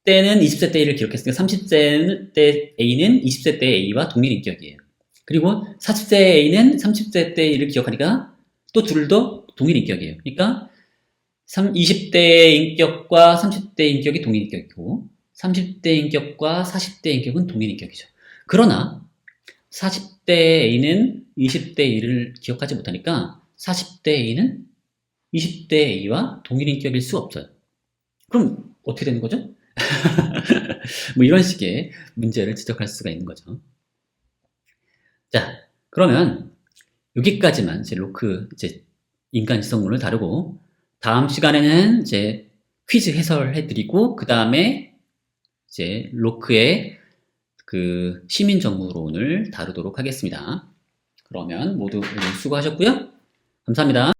때는 20세 때 A를 기억했으니까 30세 때 A는 20세 때 A와 동일 인격이에요. 그리고 40세 A는 30세 때 A를 기억하니까 또 둘도 동일 인격이에요. 그러니까 20대 인격과 30대 인격이 동일 인격이고 30대 인격과 40대 인격은 동일 인격이죠. 그러나 40대 A는 20대 A를 기억하지 못하니까 40대 A는 20대 A와 동일 인격일 수 없어요. 그럼 어떻게 되는 거죠? 뭐 이런 식의 문제를 지적할 수가 있는 거죠. 자, 그러면 여기까지만 이제 로크 이제 인간 지성론을 다루고 다음 시간에는 이제 퀴즈 해설해드리고 그 다음에 이제 로크의 그 시민정부론을 다루도록 하겠습니다. 그러면 모두 오늘 수고하셨고요. 감사합니다.